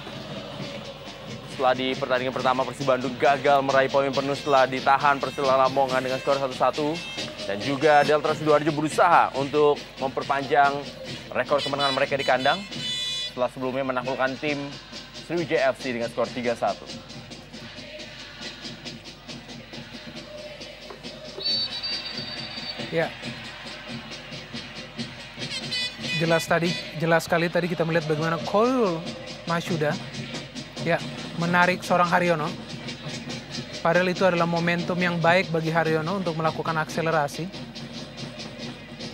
Setelah di pertandingan pertama Persib Bandung gagal meraih poin penuh setelah ditahan Persela Lamongan dengan skor 1-1. Dan juga Deltras Sidoarjo berusaha untuk memperpanjang rekor kemenangan mereka di kandang setelah sebelumnya menaklukkan tim Sriwijaya FC dengan skor 3-1. Ya, jelas sekali tadi kita melihat bagaimana Khairul Mashuda ya menarik seorang Haryono. Padahal itu adalah momentum yang baik bagi Haryono untuk melakukan akselerasi.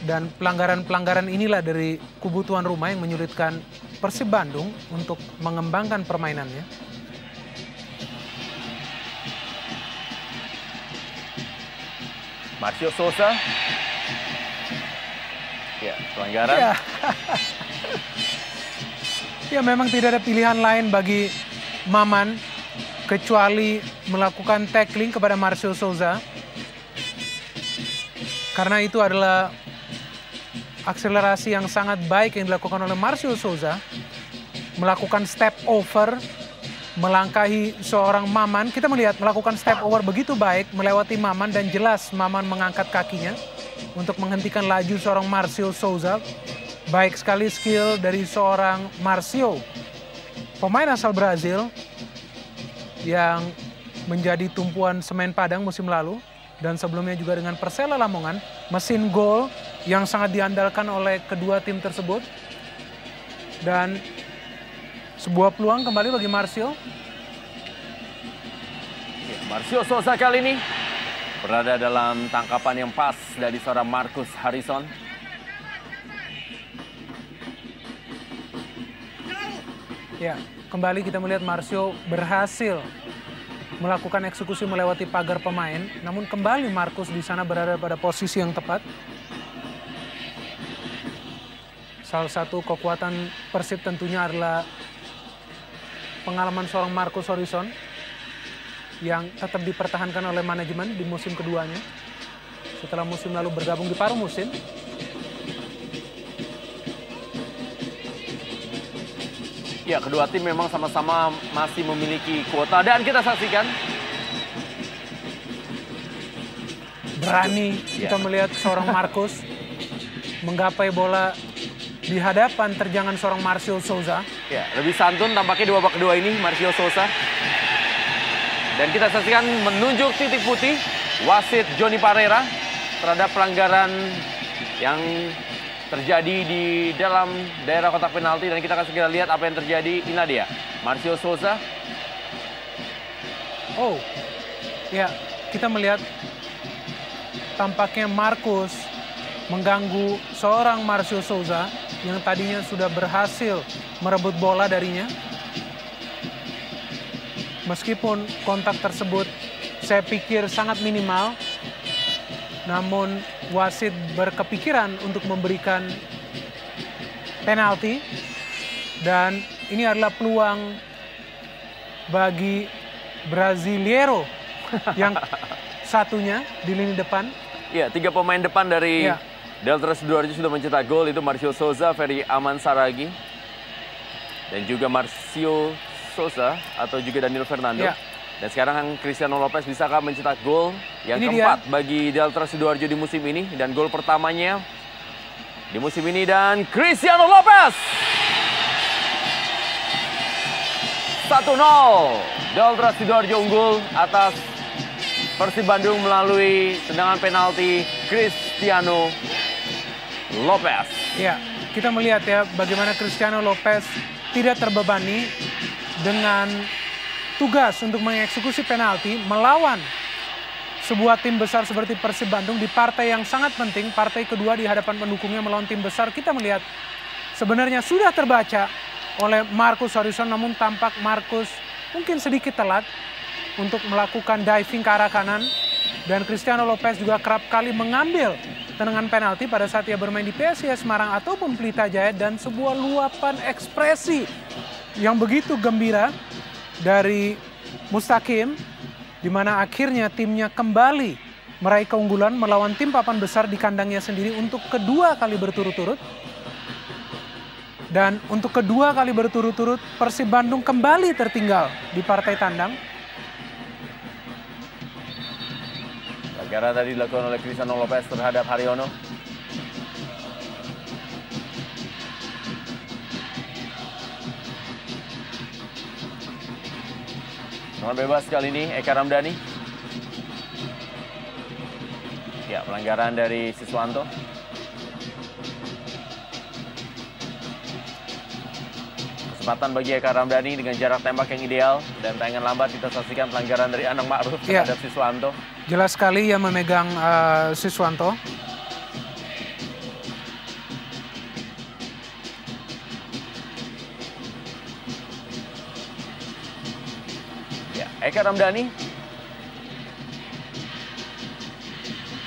Dan pelanggaran-pelanggaran inilah dari kubu tuan rumah yang menyulitkan Persib Bandung untuk mengembangkan permainannya. Marcio Souza. Ya, pelanggaran. Ya. Ya, memang tidak ada pilihan lain bagi Maman kecuali melakukan tackling kepada Marcio Souza. Karena itu adalah akselerasi yang sangat baik yang dilakukan oleh Marcio Souza. Melakukan step over, melangkahi seorang Maman. Kita melihat melakukan step over begitu baik, melewati Maman, dan jelas Maman mengangkat kakinya untuk menghentikan laju seorang Marcio Souza. Baik sekali skill dari seorang Marcio, pemain asal Brazil yang menjadi tumpuan semen Padang musim lalu. Dan sebelumnya juga dengan Persela Lamongan, mesin gol yang sangat diandalkan oleh kedua tim tersebut. Dan sebuah peluang kembali bagi Marcio. Marcio Souza kali ini berada dalam tangkapan yang pas dari seorang Marcus Horizon. Ya, kembali kita melihat Marcio berhasil melakukan eksekusi melewati pagar pemain. Namun kembali Marcus di sana berada pada posisi yang tepat. Salah satu kekuatan Persib tentunya adalah pengalaman seorang Marcus Horizon yang tetap dipertahankan oleh manajemen di musim keduanya. Setelah musim lalu bergabung di paruh musim. Ya, kedua tim memang sama-sama masih memiliki kuota, dan kita saksikan. Berani kita melihat seorang Marcus menggapai bola di hadapan terjangan seorang Marcio Souza. Ya, lebih santun tampaknya di babak kedua ini Marcio Souza. Dan kita saksikan menunjuk titik putih wasit Johnny Parera terhadap pelanggaran yang terjadi di dalam daerah kotak penalti dan kita akan segera lihat apa yang terjadi. Ini dia, Marcio Souza. Oh, ya kita melihat tampaknya Marcus mengganggu seorang Marcio Souza yang tadinya sudah berhasil merebut bola darinya. Meskipun kontak tersebut saya pikir sangat minimal, namun wasit berkepikiran untuk memberikan penalti dan ini adalah peluang bagi Brasileiro yang satunya di lini depan. Ya, 3 pemain depan dari Delta Sidoarjo sudah mencetak gol, itu Marcio Souza, Ferry Aman Saragi, dan juga Marcio Souza atau juga Danilo Fernando. Dan sekarang Cristiano Lopez bisakah mencetak gol yang keempat bagi Delta Sidoarjo di musim ini. Dan gol pertamanya di musim ini dan Cristiano Lopez. 1-0. Delta Sidoarjo unggul atas Persib Bandung melalui tendangan penalti Cristiano Lopez. Ya, kita melihat ya bagaimana Cristiano Lopez tidak terbebani dengan tugas untuk mengeksekusi penalti melawan sebuah tim besar seperti Persib Bandung di partai yang sangat penting, partai kedua di hadapan pendukungnya melawan tim besar. Kita melihat sebenarnya sudah terbaca oleh Marcus Horizon, namun tampak Marcus mungkin sedikit telat untuk melakukan diving ke arah kanan. Dan Cristiano Lopez juga kerap kali mengambil tendangan penalti pada saat ia bermain di PSIS Semarang ataupun Pelita Jaya, dan sebuah luapan ekspresi yang begitu gembira dari Mustaqim, di mana akhirnya timnya kembali meraih keunggulan melawan tim papan besar di kandangnya sendiri untuk kedua kali berturut-turut. Dan untuk kedua kali berturut-turut Persib Bandung kembali tertinggal di partai tandang. Pelanggaran tadi dilakukan oleh Cristiano Lopez terhadap Haryono. Tendangan bebas kali ini Eka Ramdhani. Ya, pelanggaran dari Siswanto. Kesempatan bagi Eka Ramdhani dengan jarak tembak yang ideal. Dan tayangan lambat kita saksikan pelanggaran dari Anang Ma'ruf terhadap Siswanto. Jelas sekali yang memegang Siswanto. Eka Ramdhani.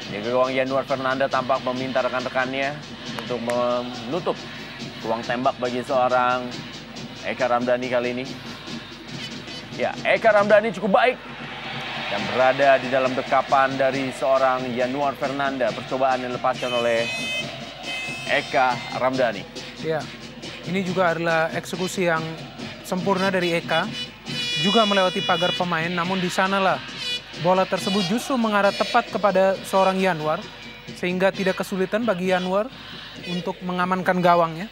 Jaga gawang Yanuar Fernanda tampak meminta rekan-rekannya untuk menutup ruang tembak bagi seorang Eka Ramdhani kali ini. Ya, Eka Ramdhani cukup baik dan berada di dalam dekapan dari seorang Yanuar Fernanda. Percobaan yang dilepaskan oleh Eka Ramdhani. Ya, ini juga adalah eksekusi yang sempurna dari Eka. Juga melewati pagar pemain, namun di sanalah bola tersebut justru mengarah tepat kepada seorang Yanuar, sehingga tidak kesulitan bagi Yanuar untuk mengamankan gawangnya.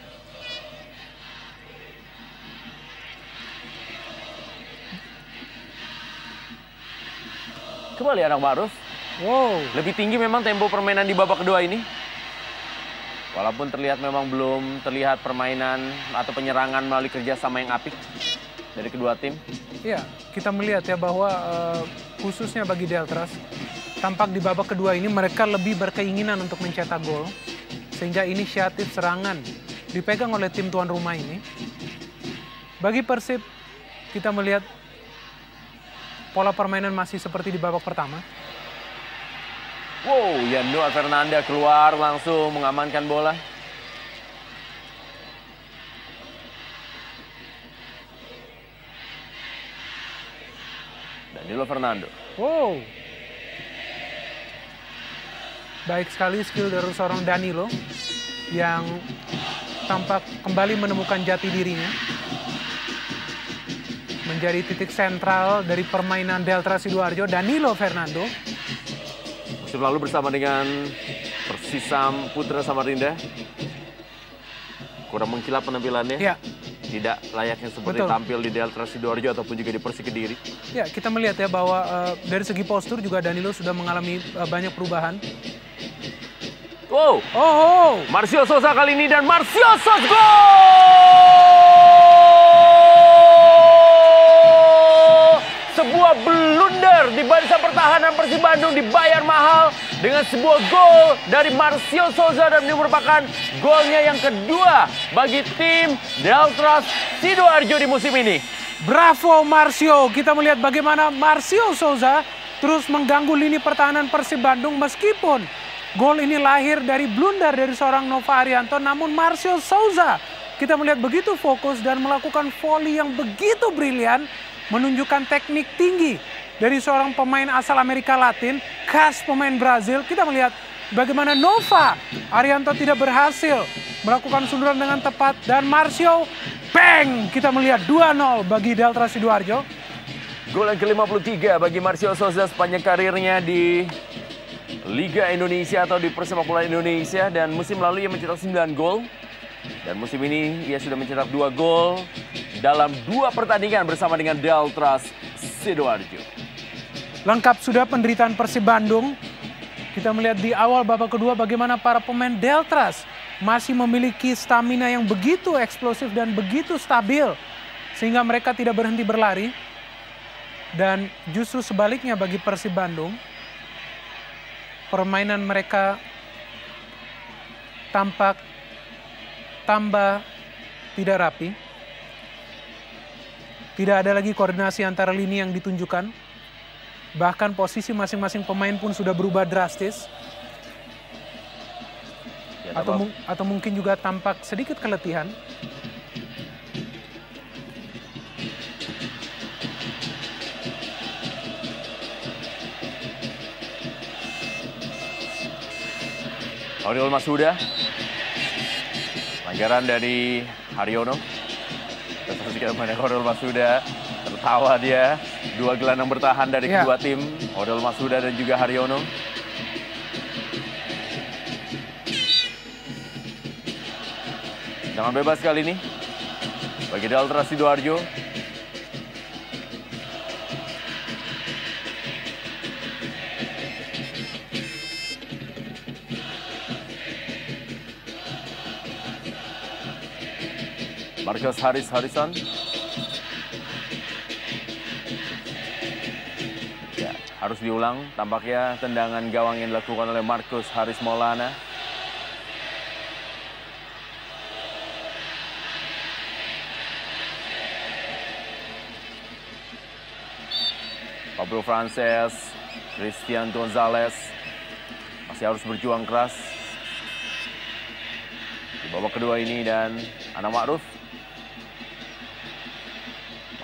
Kembali Anang Ma'ruf. Wow. Lebih tinggi memang tempo permainan di babak kedua ini. Walaupun terlihat memang belum terlihat permainan atau penyerangan melalui kerjasama yang apik dari kedua tim. Ya, kita melihat ya bahwa khususnya bagi Deltras, tampak di babak kedua ini mereka lebih berkeinginan untuk mencetak gol. Sehingga inisiatif serangan dipegang oleh tim tuan rumah ini. Bagi Persib, kita melihat pola permainan masih seperti di babak pertama. Wow, Yanuar Fernanda keluar langsung mengamankan bola. Danilo Fernando. Wow. Baik sekali skill dari seorang Danilo yang tampak kembali menemukan jati dirinya. Menjadi titik sentral dari permainan Delta Sidoarjo, Danilo Fernando. Musim lalu bersama dengan Persisam Putra Samarinda. Kurang mengkilap penampilannya. Ya. Tidak layaknya seperti tampil di Delta Sidoarjo ataupun juga di Persik Kediri. Ya, kita melihat ya bahwa dari segi postur juga Danilo sudah mengalami banyak perubahan. Wow. Oh, Marcio Souza kali ini dan Marcio Souza gol! Sebuah blunder di barisan pertahanan Persib Bandung dibayar mahal dengan sebuah gol dari Marcio Souza dan ini merupakan golnya yang kedua bagi tim Deltras Sidoarjo di musim ini. bravo Marcio. Kita melihat bagaimana Marcio Souza terus mengganggu lini pertahanan Persib Bandung meskipun gol ini lahir dari blunder dari seorang Nova Arianto. Namun Marcio Souza kita melihat begitu fokus dan melakukan volley yang begitu brilian. Menunjukkan teknik tinggi dari seorang pemain asal Amerika Latin, khas pemain Brazil. Kita melihat bagaimana Nova Arianto tidak berhasil melakukan sunduran dengan tepat. Dan Marcio, bang! Kita melihat 2-0 bagi Deltras Sidoarjo. Gol yang ke-53 bagi Marcio Souza sepanjang karirnya di Liga Indonesia atau di persepak bola Indonesia. Dan musim lalu ia mencetak 9 gol. Dan musim ini ia sudah mencetak 2 gol dalam 2 pertandingan bersama dengan Deltras Sidoarjo. Lengkap sudah penderitaan Persib Bandung. Kita melihat di awal babak kedua bagaimana para pemain Deltras masih memiliki stamina yang begitu eksplosif dan begitu stabil. Sehingga mereka tidak berhenti berlari. Dan justru sebaliknya bagi Persib Bandung, permainan mereka tampak tambah tidak rapi. Tidak ada lagi koordinasi antara lini yang ditunjukkan. Bahkan posisi masing-masing pemain pun sudah berubah drastis. Ya, Atau mungkin juga tampak sedikit keletihan. Aurel Masuda. Pelanggaran dari Haryono. Terus kita main Aurel Masuda. Tertawa dia. 2 gelandang bertahan dari kedua tim. Aurel Masuda dan juga Haryono. Jangan bebas kali ini. Bagi Deltras Sidoarjo. Marcus Harrison. Ya, harus diulang. Tampaknya tendangan gawang yang dilakukan oleh Marcus Haris Maulana. Pablo Frances, Christian Gonzalez masih harus berjuang keras di babak kedua ini. Dan Ana Ma'ruf,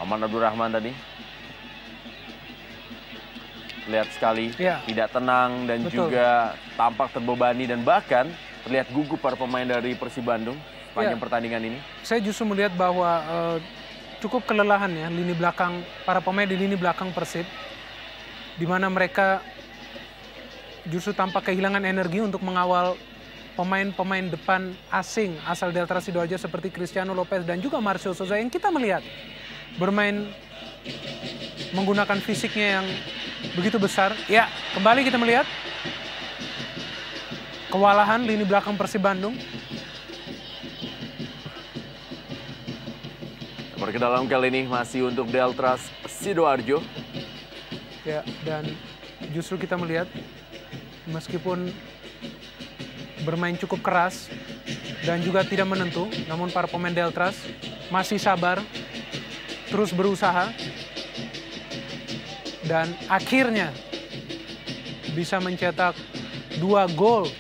Maman Abdurrahman tadi terlihat sekali tidak tenang dan juga tampak terbebani dan bahkan terlihat gugup para pemain dari Persib Bandung sepanjang pertandingan ini. Saya justru melihat bahwa cukup kelelahan ya lini belakang para pemain di lini belakang Persib, di mana mereka justru tampak kehilangan energi untuk mengawal pemain-pemain depan asing asal Deltras Sidoarjo seperti Cristiano Lopez dan juga Marcio Souza yang kita melihat bermain menggunakan fisiknya yang begitu besar. Ya, kembali kita melihat kewalahan lini belakang Persib Bandung. Nomor ke dalam kali ini masih untuk Deltras Sidoarjo. Ya, dan justru kita melihat meskipun bermain cukup keras dan juga tidak menentu, namun para pemain Deltras masih sabar, terus berusaha, dan akhirnya bisa mencetak 2 gol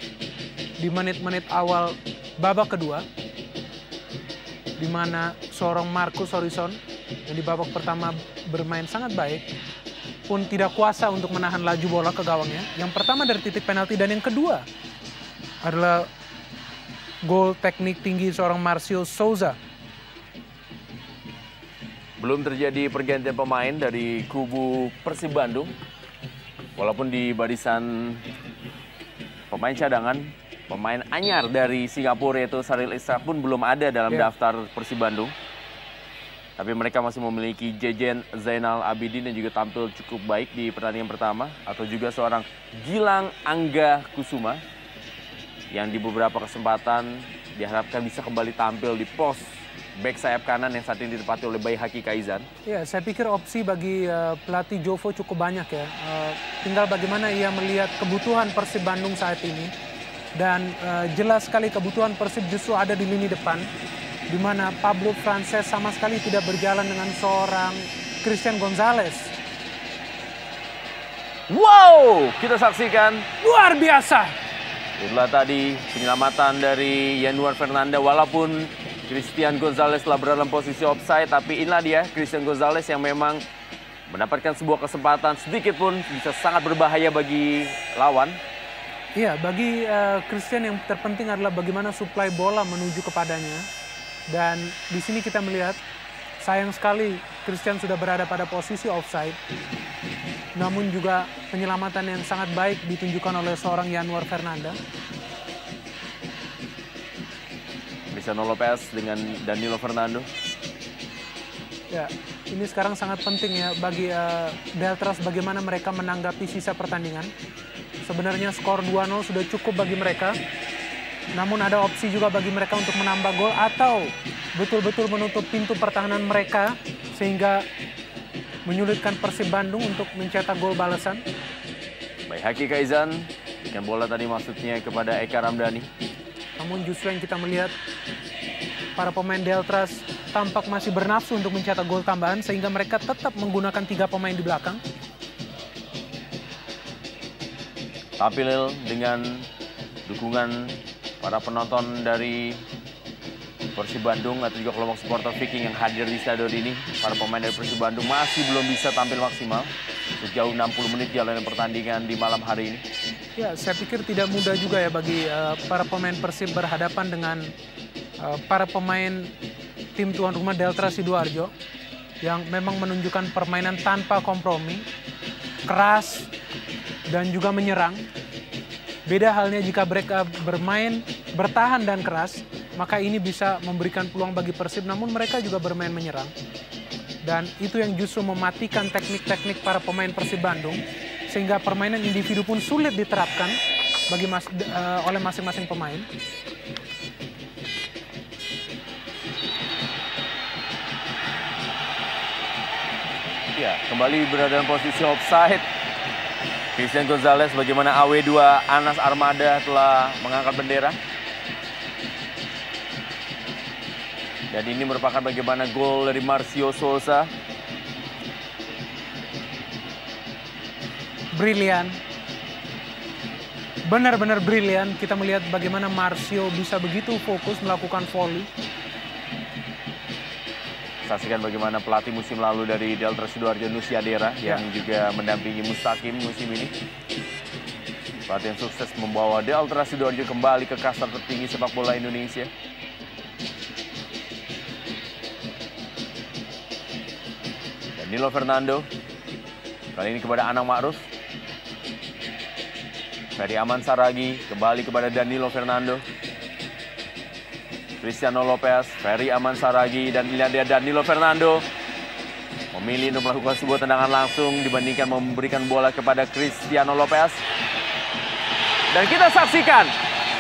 di menit-menit awal babak kedua, di mana seorang Marcus Harrison yang di babak pertama bermain sangat baik, pun tidak kuasa untuk menahan laju bola ke gawangnya. Yang pertama dari titik penalti dan yang kedua adalah gol teknik tinggi seorang Marcio Souza. Belum terjadi pergantian pemain dari kubu Persib Bandung. Walaupun di barisan pemain cadangan, pemain anyar dari Singapura yaitu Saril Ishak pun belum ada dalam daftar Persib Bandung. Tapi mereka masih memiliki Jejen Zainal Abidin yang juga tampil cukup baik di pertandingan pertama. Atau juga seorang Gilang Angga Kusuma. yang di beberapa kesempatan diharapkan bisa kembali tampil di pos back sayap kanan yang saat ini ditempati oleh Baihaki Kaizan. Ya, saya pikir opsi bagi pelatih Jovo cukup banyak ya. Tinggal bagaimana ia melihat kebutuhan Persib Bandung saat ini. Dan jelas sekali kebutuhan Persib justru ada di lini depan, di mana Pablo Frances sama sekali tidak berjalan dengan seorang Christian Gonzalez. Wow, kita saksikan. Luar biasa. Itulah tadi penyelamatan dari Yanuar Fernanda, walaupun Christian Gonzalez telah berada dalam posisi offside, tapi inilah dia Christian Gonzalez yang memang mendapatkan sebuah kesempatan sedikit pun bisa sangat berbahaya bagi lawan. Iya, bagi Christian yang terpenting adalah bagaimana suplai bola menuju kepadanya. Dan di sini kita melihat sayang sekali Christian sudah berada pada posisi offside. Namun juga penyelamatan yang sangat baik ditunjukkan oleh seorang Yanuar Fernanda. Cristiano Lopez dengan Danilo Fernando. Ya, ini sekarang sangat penting ya bagi Deltras bagaimana mereka menanggapi sisa pertandingan. Sebenarnya skor 2-0 sudah cukup bagi mereka. Namun ada opsi juga bagi mereka untuk menambah gol atau betul-betul menutup pintu pertahanan mereka sehingga menyulitkan Persib Bandung untuk mencetak gol balasan. Baihaki Kaizan dengan bola tadi maksudnya kepada Eka Ramdhani. Namun justru yang kita melihat para pemain Deltras tampak masih bernafsu untuk mencetak gol tambahan sehingga mereka tetap menggunakan 3 pemain di belakang. Tampil dengan dukungan para penonton dari Persib Bandung atau juga kelompok supporter Viking yang hadir di stadion ini. Para pemain dari Persib Bandung masih belum bisa tampil maksimal sejauh 60 menit jalanan pertandingan di malam hari ini. Ya, saya pikir tidak mudah juga ya bagi para pemain Persib berhadapan dengan para pemain tim tuan rumah Deltras Sidoarjo yang memang menunjukkan permainan tanpa kompromi, keras, dan juga menyerang. Beda halnya jika mereka bermain bertahan dan keras, maka ini bisa memberikan peluang bagi Persib, namun mereka juga bermain menyerang. Dan itu yang justru mematikan teknik-teknik para pemain Persib Bandung, sehingga permainan individu pun sulit diterapkan bagi oleh masing-masing pemain. Ya, kembali berada dalam posisi offside. Christian Gonzalez, bagaimana AW2 Anas Armada telah mengangkat bendera. Dan ini merupakan bagaimana gol dari Marcio Souza. Brilian. Benar-benar brilian. Kita melihat bagaimana Marcio bisa begitu fokus melakukan volley. Saksikan bagaimana pelatih musim lalu dari Deltras Sidoarjo, Nusyadera, yang juga mendampingi Mustaqim musim ini. Pelatih yang sukses membawa Deltras Sidoarjo kembali ke kasta tertinggi sepak bola Indonesia. Danilo Fernando, kali ini kepada Anang Ma'ruf. Ferry Aman Saragi, kembali kepada Danilo Fernando. Cristiano Lopez, Ferry Aman Saragi, dan ini dia Danilo Fernando. Memilih untuk melakukan sebuah tendangan langsung dibandingkan memberikan bola kepada Cristiano Lopez. Dan kita saksikan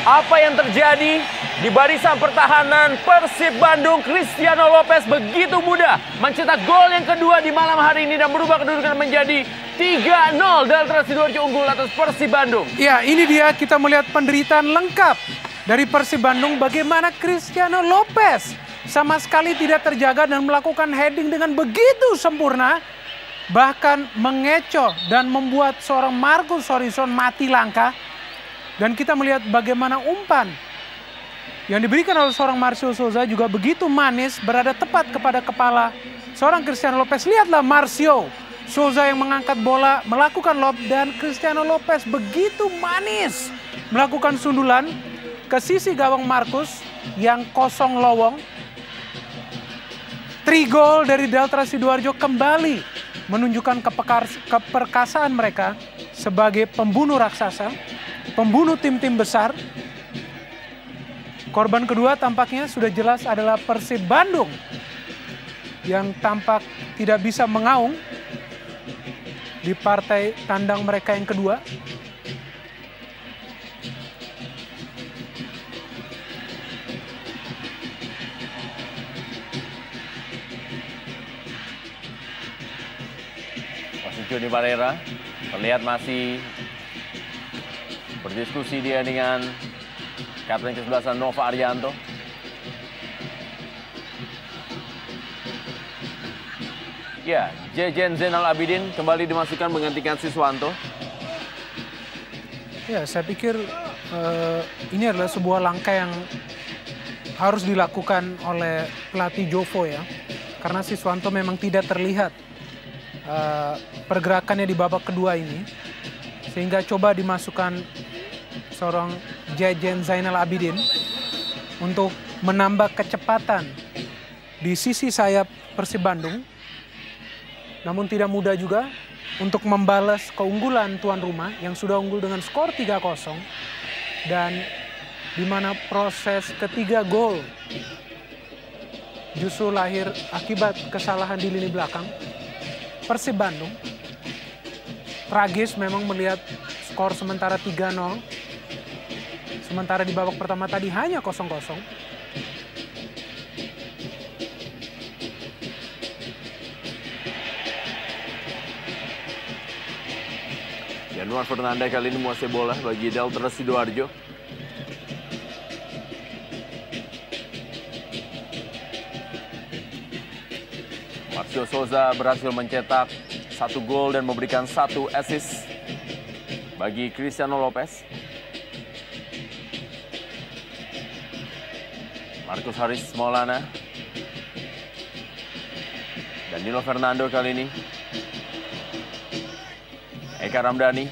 apa yang terjadi di barisan pertahanan Persib Bandung. Cristiano Lopez begitu mudah mencetak gol yang kedua di malam hari ini dan berubah kedudukan menjadi 3-0. Deltras Sidoarjo unggul atas Persib Bandung. Ya, ini dia kita melihat penderitaan lengkap dari Persib Bandung, bagaimana Cristiano Lopez sama sekali tidak terjaga dan melakukan heading dengan begitu sempurna. Bahkan mengecoh dan membuat seorang Marcus Horizon mati langkah. Dan kita melihat bagaimana umpan yang diberikan oleh seorang Marcio Souza juga begitu manis, berada tepat kepada kepala seorang Cristiano Lopez. Lihatlah Marcio Souza yang mengangkat bola, melakukan lob, dan Cristiano Lopez begitu manis melakukan sundulan ke sisi gawang Marcus yang kosong lowong. 3 gol dari Deltras Sidoarjo kembali menunjukkan keperkasaan mereka sebagai pembunuh raksasa, pembunuh tim-tim besar. Korban kedua tampaknya sudah jelas adalah Persib Bandung yang tampak tidak bisa mengaung di partai tandang mereka yang kedua. Joni Barrera terlihat masih berdiskusi dia dengan kapten kesebelasan Nova Arianto. Ya, Jejen Zainal Abidin kembali dimasukkan menggantikan Siswanto. Ya, saya pikir ini adalah sebuah langkah yang harus dilakukan oleh pelatih Jovo ya. Karena Siswanto memang tidak terlihat pergerakannya di babak kedua ini. Sehingga coba dimasukkan seorang Jejen Zainal Abidin untuk menambah kecepatan di sisi sayap Persib Bandung. Namun tidak mudah juga untuk membalas keunggulan tuan rumah yang sudah unggul dengan skor 3-0. Dan di mana proses ketiga gol justru lahir akibat kesalahan di lini belakang Persib Bandung. Tragis memang melihat skor sementara 3-0. Sementara di babak pertama tadi hanya 0-0. Januar Fernanda kali ini menguasai bola bagi Delta Sidoarjo. Marcio Souza berhasil mencetak 1 gol dan memberikan 1 assist bagi Cristiano Lopez. Marcus Haris Maulana. Danilo Fernando kali ini. Eka Ramdhani,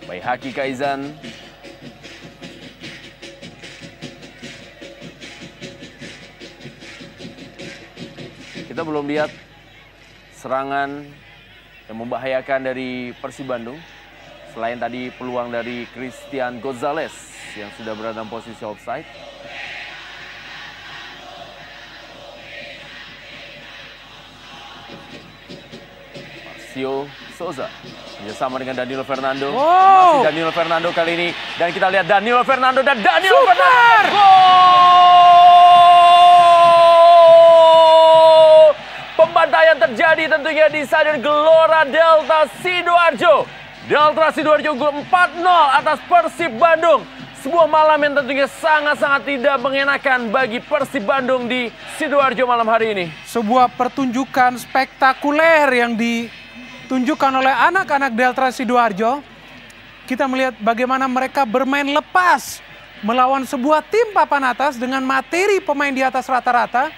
Baihaki Kaizan, kita belum lihat serangan yang membahayakan dari Persib Bandung. Selain tadi peluang dari Christian Gonzalez yang sudah berada dalam posisi offside. Marcio Souza bersama dengan Danilo Fernando. Masih Danilo Fernando kali ini. Dan kita lihat Danilo Fernando dan Danilo Fernando. Gol! Pembantaian terjadi tentunya di Stadion Gelora Delta Sidoarjo. Delta Sidoarjo unggul 4-0 atas Persib Bandung. Sebuah malam yang tentunya sangat-sangat tidak mengenakan bagi Persib Bandung di Sidoarjo malam hari ini. Sebuah pertunjukan spektakuler yang ditunjukkan oleh anak-anak Delta Sidoarjo. Kita melihat bagaimana mereka bermain lepas melawan sebuah tim papan atas dengan materi pemain di atas rata-rata.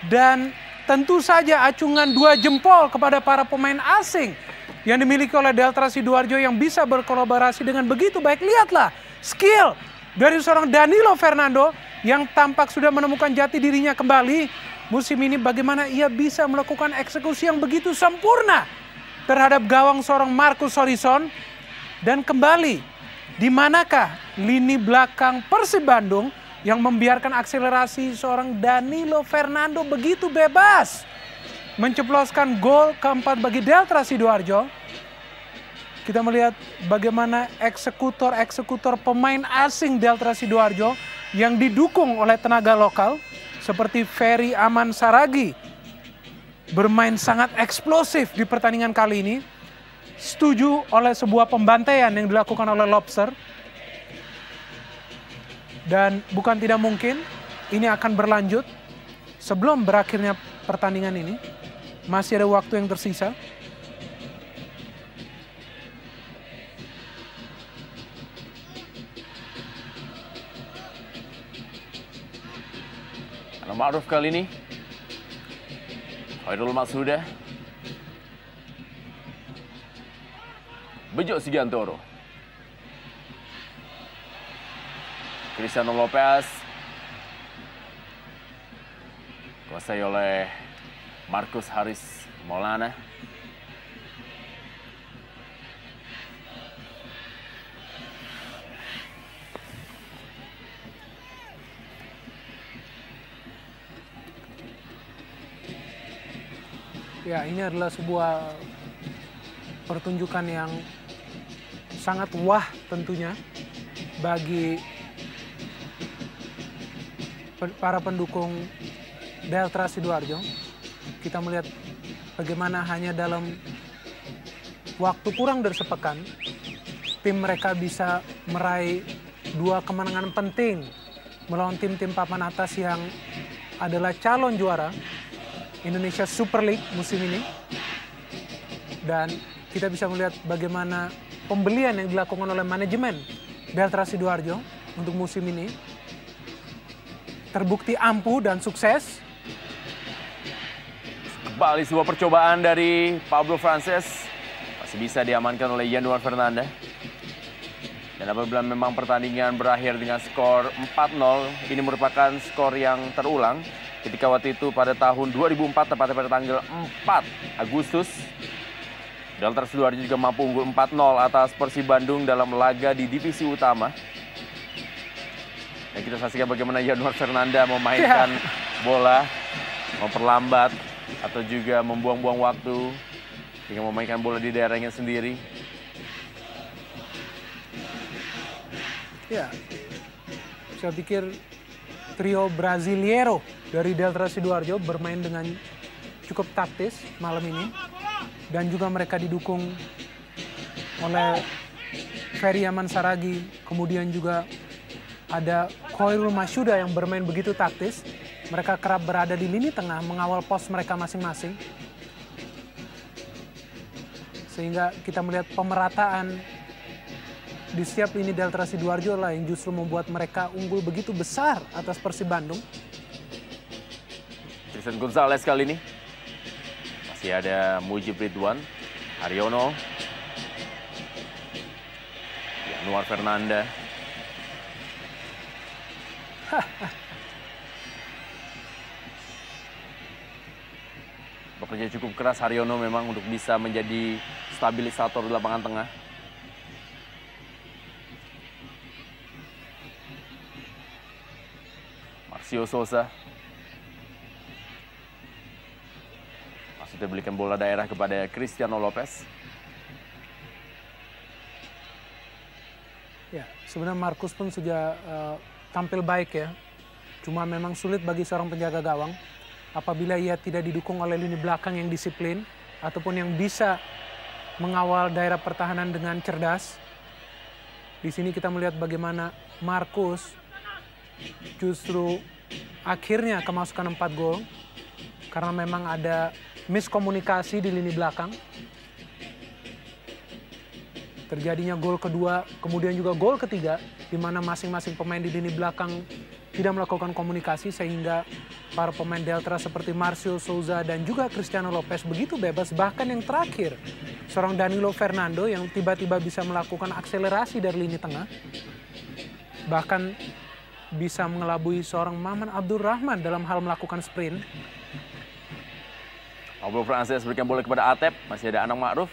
Dan tentu saja acungan 2 jempol kepada para pemain asing yang dimiliki oleh Delta Sidoarjo yang bisa berkolaborasi dengan begitu baik. Lihatlah skill dari seorang Danilo Fernando yang tampak sudah menemukan jati dirinya kembali musim ini. Bagaimana ia bisa melakukan eksekusi yang begitu sempurna terhadap gawang seorang Marcus Horizon. Dan kembali, di manakah lini belakang Persib Bandung yang membiarkan akselerasi seorang Danilo Fernando begitu bebas menceploskan gol keempat bagi Delta Sidoarjo. Kita melihat bagaimana eksekutor-eksekutor pemain asing Delta Sidoarjo yang didukung oleh tenaga lokal seperti Ferry Aman Saragi bermain sangat eksplosif di pertandingan kali ini. Setuju oleh sebuah pembantaian yang dilakukan oleh Lobster. Dan bukan tidak mungkin ini akan berlanjut sebelum berakhirnya pertandingan ini. Masih ada waktu yang tersisa. Ma'ruf kali ini. Khairul Mashuda. Bejo Sugiantoro. Cristiano Lopez. Kuasai oleh Marcus Haris Maulana. Ya, ini adalah sebuah pertunjukan yang sangat wah tentunya bagi para pendukung Delta Sidoarjo. Kita melihat bagaimana hanya dalam waktu kurang dari sepekan, tim mereka bisa meraih 2 kemenangan penting melawan tim-tim papan atas yang adalah calon juara Indonesia Super League musim ini. Dan kita bisa melihat bagaimana pembelian yang dilakukan oleh manajemen Delta Sidoarjo untuk musim ini terbukti ampuh dan sukses. Kembali sebuah percobaan dari Pablo Frances. Masih bisa diamankan oleh Yanuar Fernanda. Dan apabila memang pertandingan berakhir dengan skor 4-0, ini merupakan skor yang terulang. Ketika waktu itu pada tahun 2004, tepatnya pada tanggal 4 Agustus, Delta Sidoarjo juga mampu unggul 4-0 atas Persib Bandung dalam laga di divisi utama. Dan kita saksikan bagaimana Yanuar Fernanda memainkan bola, memperlambat atau juga membuang-buang waktu dengan memainkan bola di daerahnya sendiri. Ya, saya pikir trio Brasileiro dari Delta Sidoarjo bermain dengan cukup taktis malam ini. Dan juga mereka didukung oleh Ferry Aman Saragi. Kemudian juga ada Khairul Mashuda yang bermain begitu taktis. Mereka kerap berada di lini tengah mengawal pos mereka masing-masing. Sehingga kita melihat pemerataan di setiap lini Delta Sidoarjo lah yang justru membuat mereka unggul begitu besar atas Persib Bandung. Tristan Gonzalez kali ini. Masih ada Mujib Ridwan, Haryono, Yanuar Fernanda. Bekerja cukup keras Haryono memang untuk bisa menjadi stabilisator di lapangan tengah. Marcio Sosa. Maksudnya berikan bola daerah kepada Cristiano Lopez. Ya, sebenarnya Marcus pun sudah tampil baik ya. Cuma memang sulit bagi seorang penjaga gawang apabila ia tidak didukung oleh lini belakang yang disiplin ataupun yang bisa mengawal daerah pertahanan dengan cerdas. Di sini kita melihat bagaimana Marcus justru akhirnya kemasukan 4 gol karena memang ada miskomunikasi di lini belakang. Terjadinya gol kedua, kemudian juga gol ketiga, di mana masing-masing pemain di lini belakang tidak melakukan komunikasi sehingga para pemain Delta seperti Marcio Souza dan juga Cristiano Lopez begitu bebas. Bahkan yang terakhir, seorang Danilo Fernando yang tiba-tiba bisa melakukan akselerasi dari lini tengah. Bahkan bisa mengelabui seorang Maman Abdurrahman dalam hal melakukan sprint. Pablo Frances berikan bola kepada Atep, masih ada Anang Ma'ruf.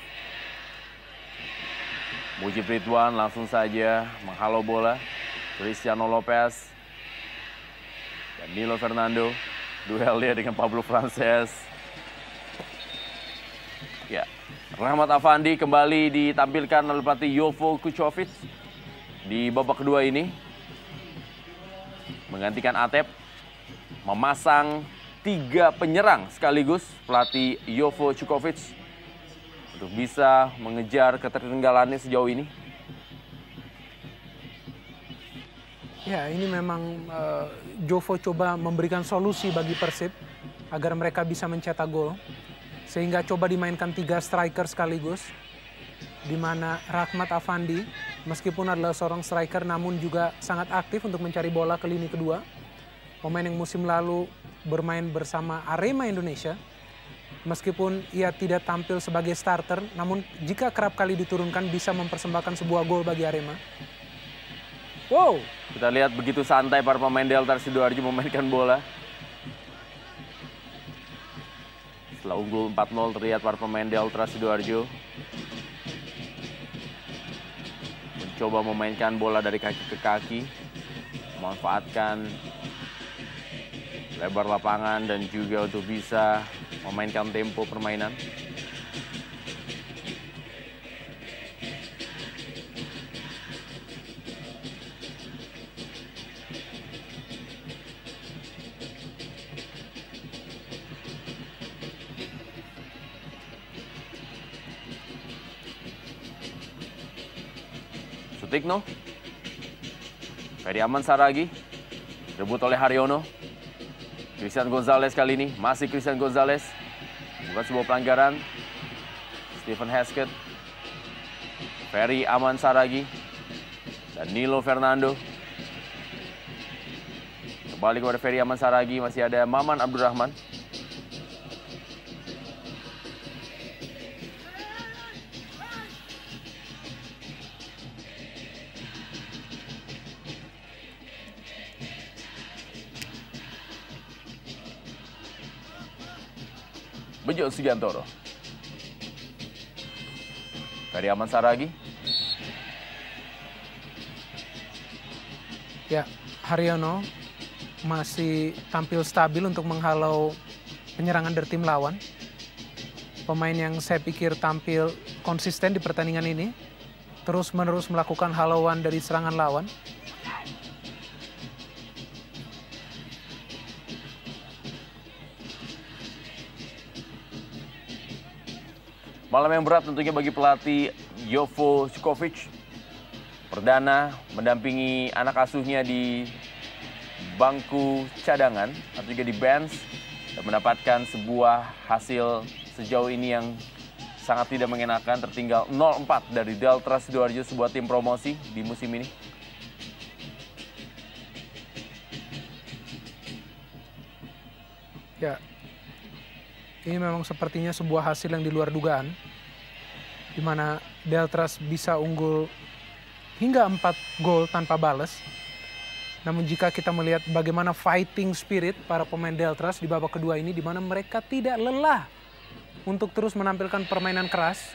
Mujib Ridwan langsung saja menghalau bola. Cristiano Lopez. Danilo Fernando. Duelnya dengan Pablo Frances. Ya, Rahmat Afandi kembali ditampilkan oleh pelatih Jovo Kucovic di babak kedua ini. Menggantikan Atep. Memasang 3 penyerang sekaligus pelatih Jovo Kucovic untuk bisa mengejar ketertinggalannya sejauh ini. Ya, ini memang Jovo coba memberikan solusi bagi Persib agar mereka bisa mencetak gol. Sehingga coba dimainkan 3 striker sekaligus. Di mana Rahmat Afandi meskipun adalah seorang striker namun juga sangat aktif untuk mencari bola ke lini kedua. Pemain yang musim lalu bermain bersama Arema Indonesia. Meskipun ia tidak tampil sebagai starter, namun jika kerap kali diturunkan bisa mempersembahkan sebuah gol bagi Arema. Wow, kita lihat begitu santai para pemain Delta Sidoarjo memainkan bola. Setelah unggul 4-0 terlihat para pemain Delta Sidoarjo mencoba memainkan bola dari kaki ke kaki, memanfaatkan lebar lapangan dan juga untuk bisa memainkan tempo permainan. Sutikno. Ferry Aman Saragi. Rebut oleh Haryono. Christian Gonzalez kali ini. Masih Christian Gonzalez. Bukan sebuah pelanggaran. Stephen Hesketh. Ferry Aman Saragi. Dan Nilo Fernando. Kembali kepada Ferry Aman Saragi. Masih ada Maman Abdurrahman. Bejo Sugiantoro. Ferry Aman Saragi. Ya, Haryono masih tampil stabil untuk menghalau penyerangan dari tim lawan. Pemain yang saya pikir tampil konsisten di pertandingan ini. Terus-menerus melakukan halauan dari serangan lawan. Malam yang berat tentunya bagi pelatih Jovo Sukovic. Perdana mendampingi anak asuhnya di bangku cadangan atau juga di bench dan mendapatkan sebuah hasil sejauh ini yang sangat tidak mengenakan, tertinggal 0-4 dari Delta Sidoarjo, sebuah tim promosi di musim ini. Ya, ini memang sepertinya sebuah hasil yang di luar dugaan, di mana Deltras bisa unggul hingga 4 gol tanpa balas. Namun jika kita melihat bagaimana fighting spirit para pemain Deltras di babak kedua ini, di mana mereka tidak lelah untuk terus menampilkan permainan keras,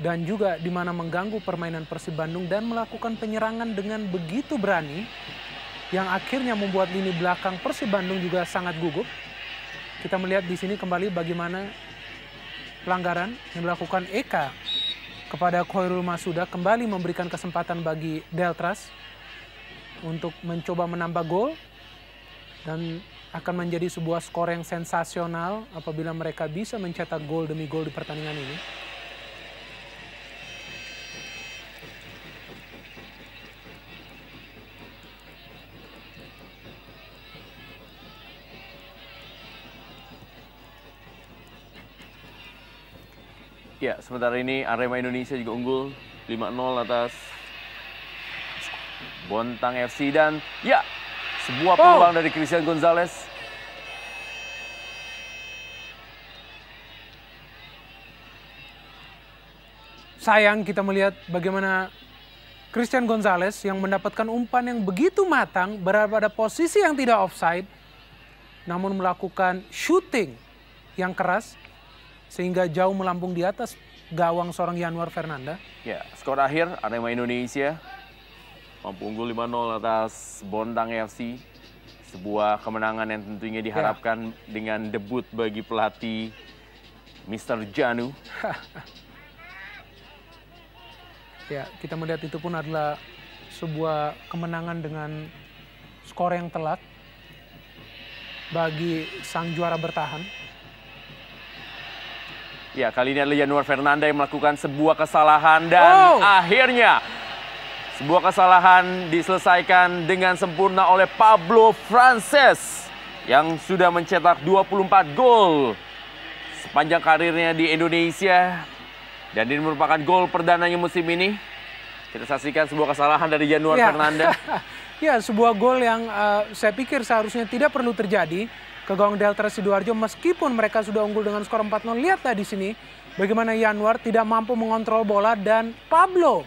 dan juga di mana mengganggu permainan Persib Bandung dan melakukan penyerangan dengan begitu berani, yang akhirnya membuat lini belakang Persib Bandung juga sangat gugup. Kita melihat di sini kembali bagaimana pelanggaran yang dilakukan Eka kepada Khairul Masuda kembali memberikan kesempatan bagi Deltras untuk mencoba menambah gol, dan akan menjadi sebuah skor yang sensasional apabila mereka bisa mencetak gol demi gol di pertandingan ini. Ya, sementara ini Arema Indonesia juga unggul 5-0 atas Bontang FC, dan ya, sebuah peluang dari Christian Gonzalez. Sayang kita melihat bagaimana Christian Gonzalez yang mendapatkan umpan yang begitu matang, berada pada posisi yang tidak offside, namun melakukan shooting yang keras sehingga jauh melambung di atas gawang seorang Yanuar Fernanda. Ya, skor akhir Arema Indonesia mampu unggul 5-0 atas Bontang FC. Sebuah kemenangan yang tentunya diharapkan dengan debut bagi pelatih Mr. Janu. Ya, kita melihat itu pun adalah sebuah kemenangan dengan skor yang telak bagi sang juara bertahan. Ya, kali ini adalah Yanuar Fernanda yang melakukan sebuah kesalahan, dan akhirnya sebuah kesalahan diselesaikan dengan sempurna oleh Pablo Frances yang sudah mencetak 24 gol sepanjang karirnya di Indonesia, dan ini merupakan gol perdananya musim ini. Kita saksikan sebuah kesalahan dari Yanuar Fernanda. Ya, sebuah gol yang saya pikir seharusnya tidak perlu terjadi ke gawang Delta Sidoarjo meskipun mereka sudah unggul dengan skor 4-0. Lihatlah di sini bagaimana Yanuar tidak mampu mengontrol bola, dan Pablo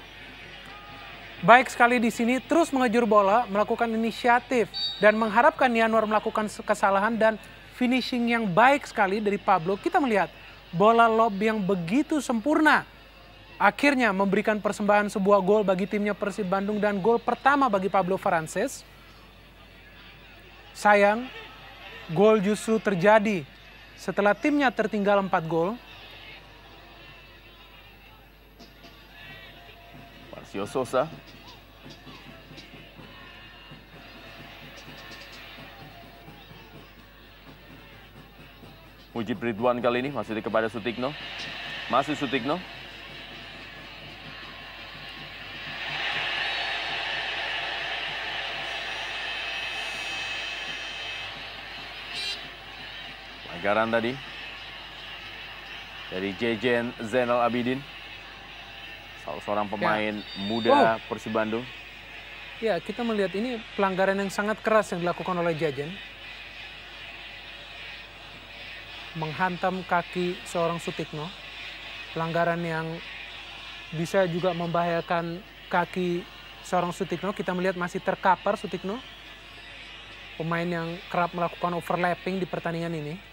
baik sekali di sini terus mengejar bola, melakukan inisiatif dan mengharapkan Yanuar melakukan kesalahan, dan finishing yang baik sekali dari Pablo. Kita melihat bola lob yang begitu sempurna akhirnya memberikan persembahan sebuah gol bagi timnya Persib Bandung, dan gol pertama bagi Pablo Frances. Sayang, gol justru terjadi setelah timnya tertinggal 4 gol. Marcio Sosa. Mujib Ridwan kali ini masih kepada Sutikno. Masih Sutikno. Pelanggaran tadi dari Jejen Zainal Abidin, salah seorang pemain muda Persib Bandung. Ya, kita melihat ini pelanggaran yang sangat keras yang dilakukan oleh Jejen. Menghantam kaki seorang Sutikno. Pelanggaran yang bisa juga membahayakan kaki seorang Sutikno. Kita melihat masih terkapar Sutikno. Pemain yang kerap melakukan overlapping di pertandingan ini.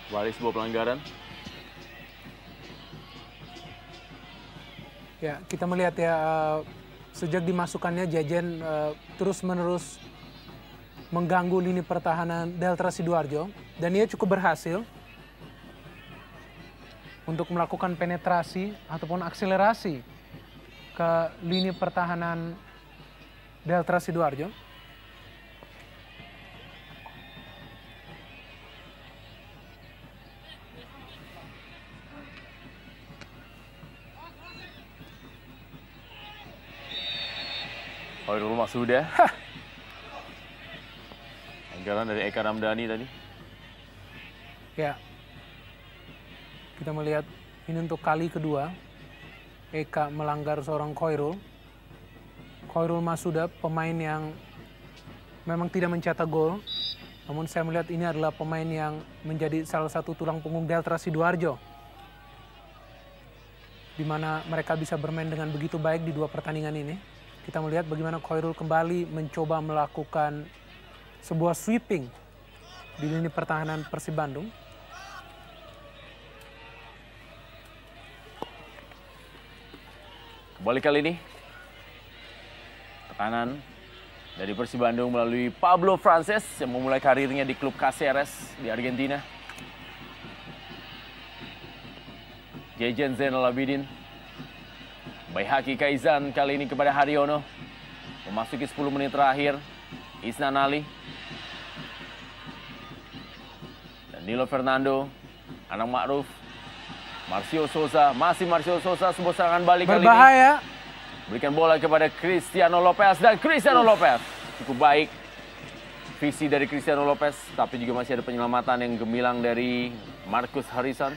Kembali sebuah pelanggaran. Ya, kita melihat ya sejak dimasukkannya Jejen terus-menerus mengganggu lini pertahanan Delta Sidoarjo dan ia cukup berhasil untuk melakukan penetrasi ataupun akselerasi ke lini pertahanan Delta Sidoarjo. Khairul Masuda. Pelanggaran dari Eka Ramdhani tadi. Ya, kita melihat ini untuk kali kedua Eka melanggar seorang Khairul. Khairul Masuda, pemain yang memang tidak mencetak gol. Namun saya melihat ini adalah pemain yang menjadi salah satu tulang punggung Delta Sidoarjo. Di mana mereka bisa bermain dengan begitu baik di dua pertandingan ini. Kita melihat bagaimana Khairul kembali mencoba melakukan sebuah sweeping di lini pertahanan Persib Bandung. Kembali kali ini, tekanan dari Persib Bandung melalui Pablo Frances yang memulai karirnya di klub Cáceres di Argentina. Jejen Zainal Abidin. Baihaki Kaizan kali ini kepada Haryono. Memasuki 10 menit terakhir. Isnan Ali. Danilo Fernando. Anang Ma'ruf. Marcio Souza. Masih Marcio Souza. Sebuah serangan balik kali ini. Berbahaya. Berikan bola kepada Cristiano Lopez. Dan Cristiano Lopez. Cukup baik visi dari Cristiano Lopez. Tapi juga masih ada penyelamatan yang gemilang dari Marcus Harrison.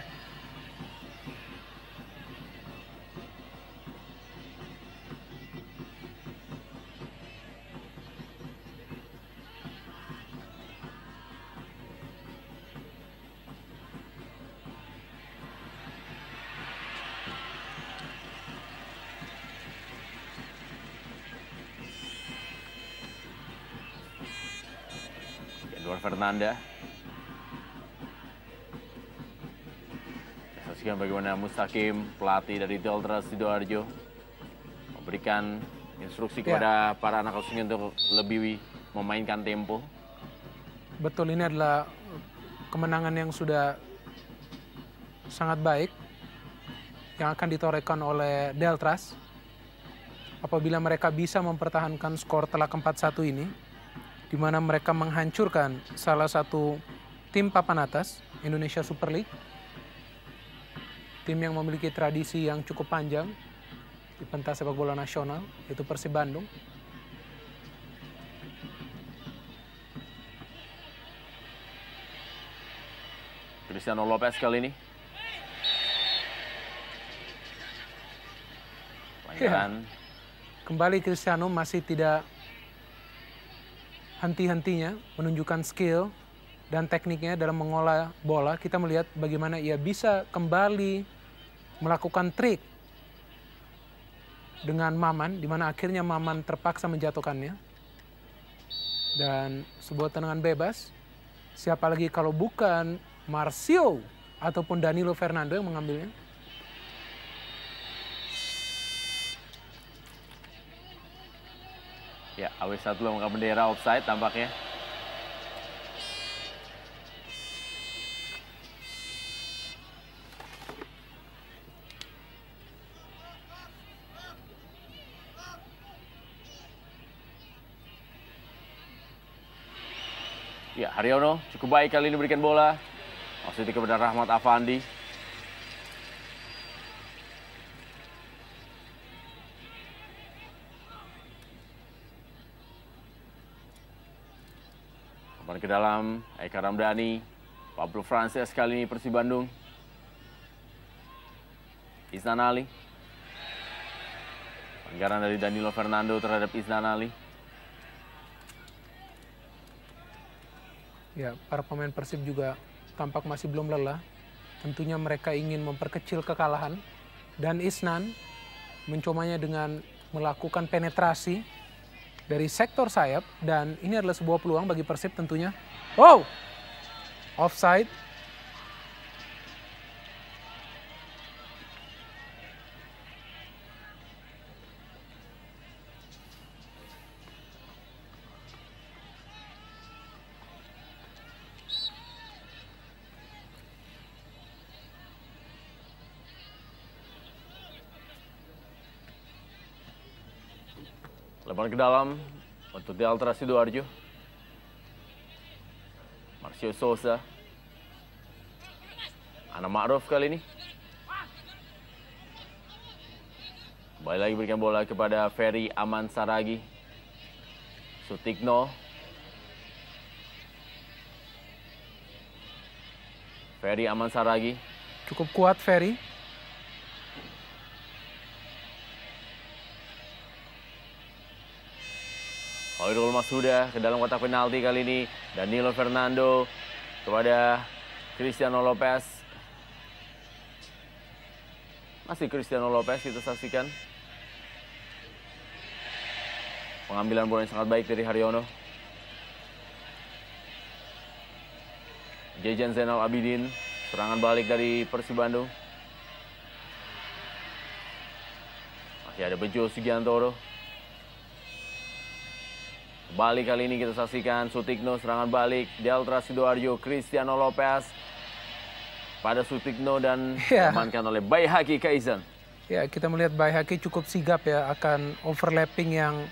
Fernanda. Saksikan bagaimana Mustaqim, pelatih dari Delta Sidoarjo, memberikan instruksi kepada para anak asuhnya untuk lebih memainkan tempo. Betul, ini adalah kemenangan yang sudah sangat baik yang akan ditorehkan oleh Deltras apabila mereka bisa mempertahankan skor telak 4-1 ini, di mana mereka menghancurkan salah satu tim papan atas Indonesia Super League, tim yang memiliki tradisi yang cukup panjang di pentas sepak bola nasional, yaitu Persib Bandung. Cristiano Lopez kali ini. Pelanggaran. Kembali Cristiano masih tidak henti-hentinya menunjukkan skill dan tekniknya dalam mengolah bola. Kita melihat bagaimana ia bisa kembali melakukan trik dengan Maman, di mana akhirnya Maman terpaksa menjatuhkannya. Dan sebuah tendangan bebas, siapa lagi kalau bukan Marcio ataupun Danilo Fernando yang mengambilnya. Ya, AW1 mengangkat bendera offside tampaknya. Ya, Haryono cukup baik kali ini berikan bola. Maksudnya kepada Rahmat Afandi. Kembali ke dalam, Eka Ramdhani. Pablo Frances kali ini Persib Bandung. Isnan Ali. Pelanggaran dari Danilo Fernando terhadap Isnan Ali. Ya, para pemain Persib juga tampak masih belum lelah. Tentunya mereka ingin memperkecil kekalahan. Dan Isnan mencobanya dengan melakukan penetrasi dari sektor sayap. Dan ini adalah sebuah peluang bagi Persib tentunya. Oh! Offside. Lebar ke dalam untuk Delta Sidoarjo. Marcio Sosa. Ana Ma'ruf kali ini. Kembali lagi berikan bola kepada Ferry Aman Saragi. Sutikno. Ferry Aman Saragi. Cukup kuat Ferry. Khairul Mashuda ke dalam kotak penalti kali ini. Danilo Fernando kepada Cristiano Lopez. Masih Cristiano Lopez kita saksikan. Pengambilan bola yang sangat baik dari Haryono. Jejan Zainal Abidin. Serangan balik dari Persib Bandung. Masih ada Bejo Sugiantoro. Balik kali ini kita saksikan Sutikno serangan balik Delta Sidoarjo Cristiano Lopez pada Sutikno dan diamankan oleh Baihaki Kaizan. Ya, kita melihat Baihaki cukup sigap ya akan overlapping yang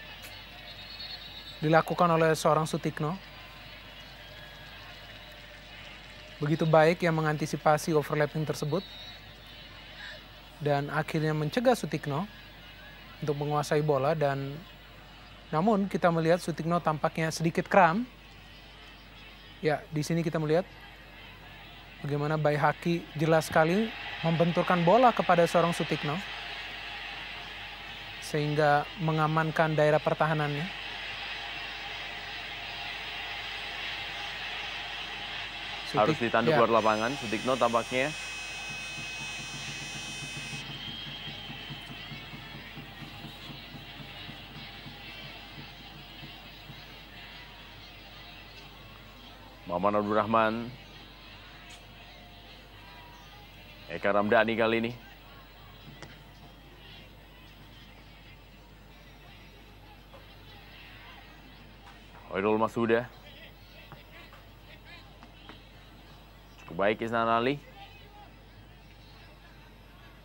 dilakukan oleh seorang Sutikno. Begitu baik yang mengantisipasi overlapping tersebut dan akhirnya mencegah Sutikno untuk menguasai bola. Dan namun kita melihat Sutikno tampaknya sedikit kram. Ya, di sini kita melihat bagaimana Baihaki jelas sekali membenturkan bola kepada seorang Sutikno sehingga mengamankan daerah pertahanannya. Harus ditanduk keluar lapangan Sutikno tampaknya. Muhammad Abdul Rahman. Eka Ramdhani kali ini. Khairul Mashuda. Cukup baik Isnan Ali.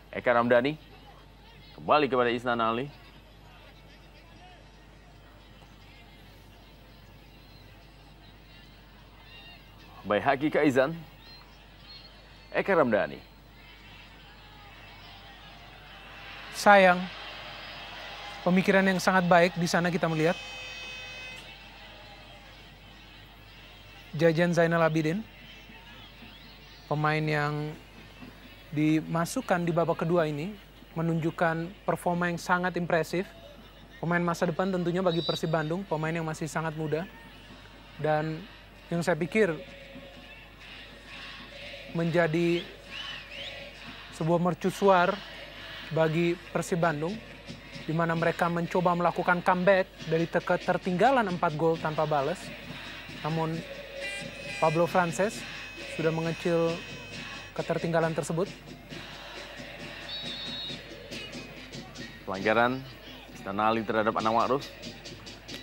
Eka Ramdhani. Kembali kepada Isnan Ali. Baihaki Kaizan. Eka Ramdhani. Sayang. Pemikiran yang sangat baik di sana kita melihat. Jejan Zainal Abidin. Pemain yang dimasukkan di babak kedua ini menunjukkan performa yang sangat impresif. Pemain masa depan tentunya bagi Persib Bandung, pemain yang masih sangat muda. Dan yang saya pikir menjadi sebuah mercusuar bagi Persib Bandung, di mana mereka mencoba melakukan comeback dari ketertinggalan 4 gol tanpa balas. Namun Pablo Frances sudah mengecil ketertinggalan tersebut. Pelanggaran Isnan Ali terhadap Ana Ma'ruf.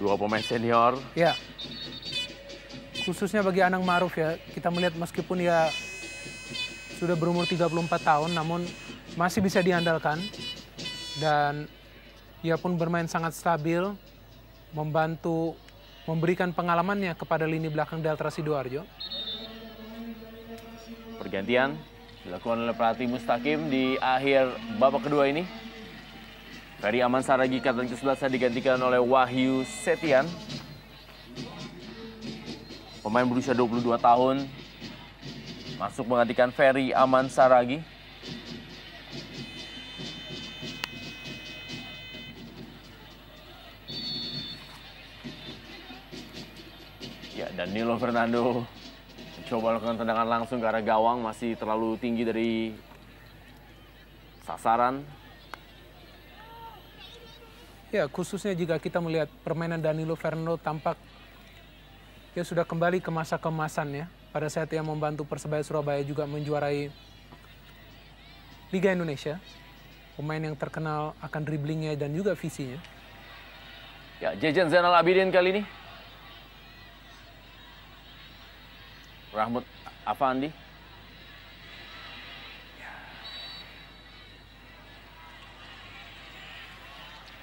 Dua pemain senior. Ya, khususnya bagi Anang Maruf ya, kita melihat meskipun ya sudah berumur 34 tahun, namun masih bisa diandalkan. Dan ia pun bermain sangat stabil, membantu memberikan pengalamannya kepada lini belakang Delta Sidoarjo. Pergantian dilakukan oleh pelatih Mustaqim di akhir babak kedua ini. Ferry Aman Saragi katan ke-11 digantikan oleh Wahyu Setian. Pemain berusia 22 tahun masuk menggantikan Ferry Aman Saragi. Ya, Danilo Fernando mencoba melakukan tendangan langsung ke arah gawang, masih terlalu tinggi dari sasaran. Ya, khususnya jika kita melihat permainan Danilo Fernando tampak dia sudah kembali ke masa keemasannya pada saat ia membantu Persebaya Surabaya juga menjuarai Liga Indonesia. Pemain yang terkenal akan dribblingnya dan juga visinya. Ya, Jejen Zainal Abidin kali ini. Rahmat Afandi.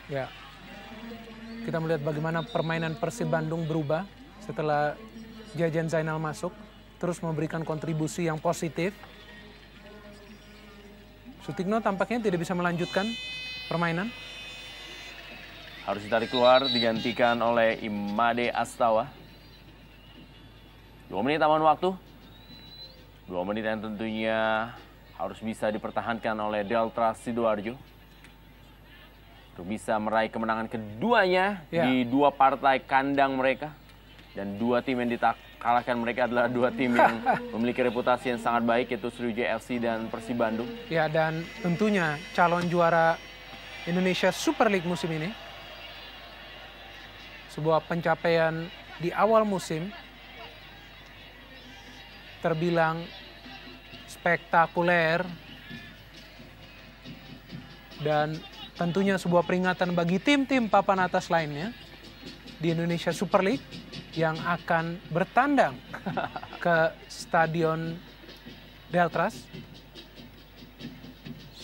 Ya, kita melihat bagaimana permainan Persib Bandung berubah setelah Jejen Zainal masuk, terus memberikan kontribusi yang positif. Sutikno tampaknya tidak bisa melanjutkan permainan. Harus ditarik keluar, digantikan oleh Imade Astawa. 2 menit taman waktu. 2 menit yang tentunya harus bisa dipertahankan oleh Delta Sidoarjo untuk bisa meraih kemenangan keduanya di 2 partai kandang mereka. Dan 2 tim yang dikalahkan mereka adalah 2 tim yang memiliki reputasi yang sangat baik, yaitu Sriwijaya FC dan Persib Bandung. Ya, dan tentunya calon juara Indonesia Super League musim ini. Sebuah pencapaian di awal musim terbilang spektakuler dan tentunya sebuah peringatan bagi tim-tim papan atas lainnya di Indonesia Super League yang akan bertandang ke Stadion Deltras.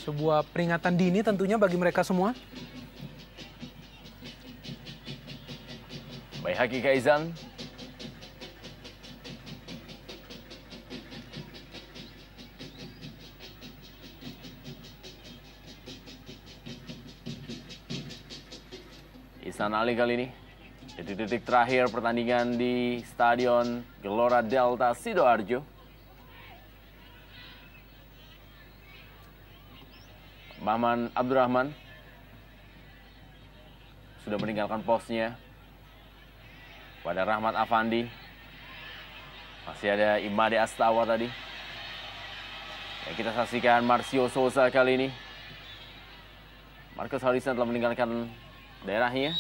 Sebuah peringatan dini tentunya bagi mereka semua. Baihaqi Kaizan. Ihsan Ali kali ini. Detik-detik terakhir pertandingan di Stadion Gelora Delta Sidoarjo. Maman Abdurrahman sudah meninggalkan posnya. Pada Rahmat Afandi. Masih ada Imade Astawa tadi. Ya, kita saksikan Marcio Souza kali ini. Marcus Harrison telah meninggalkan daerahnya.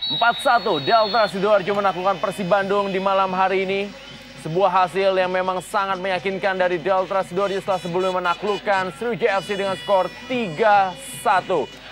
4-1 Delta Sidoarjo menaklukkan Persib Bandung di malam hari ini. Sebuah hasil yang memang sangat meyakinkan dari Delta Sidoarjo setelah sebelumnya menaklukkan Sriwijaya FC dengan skor 3-1.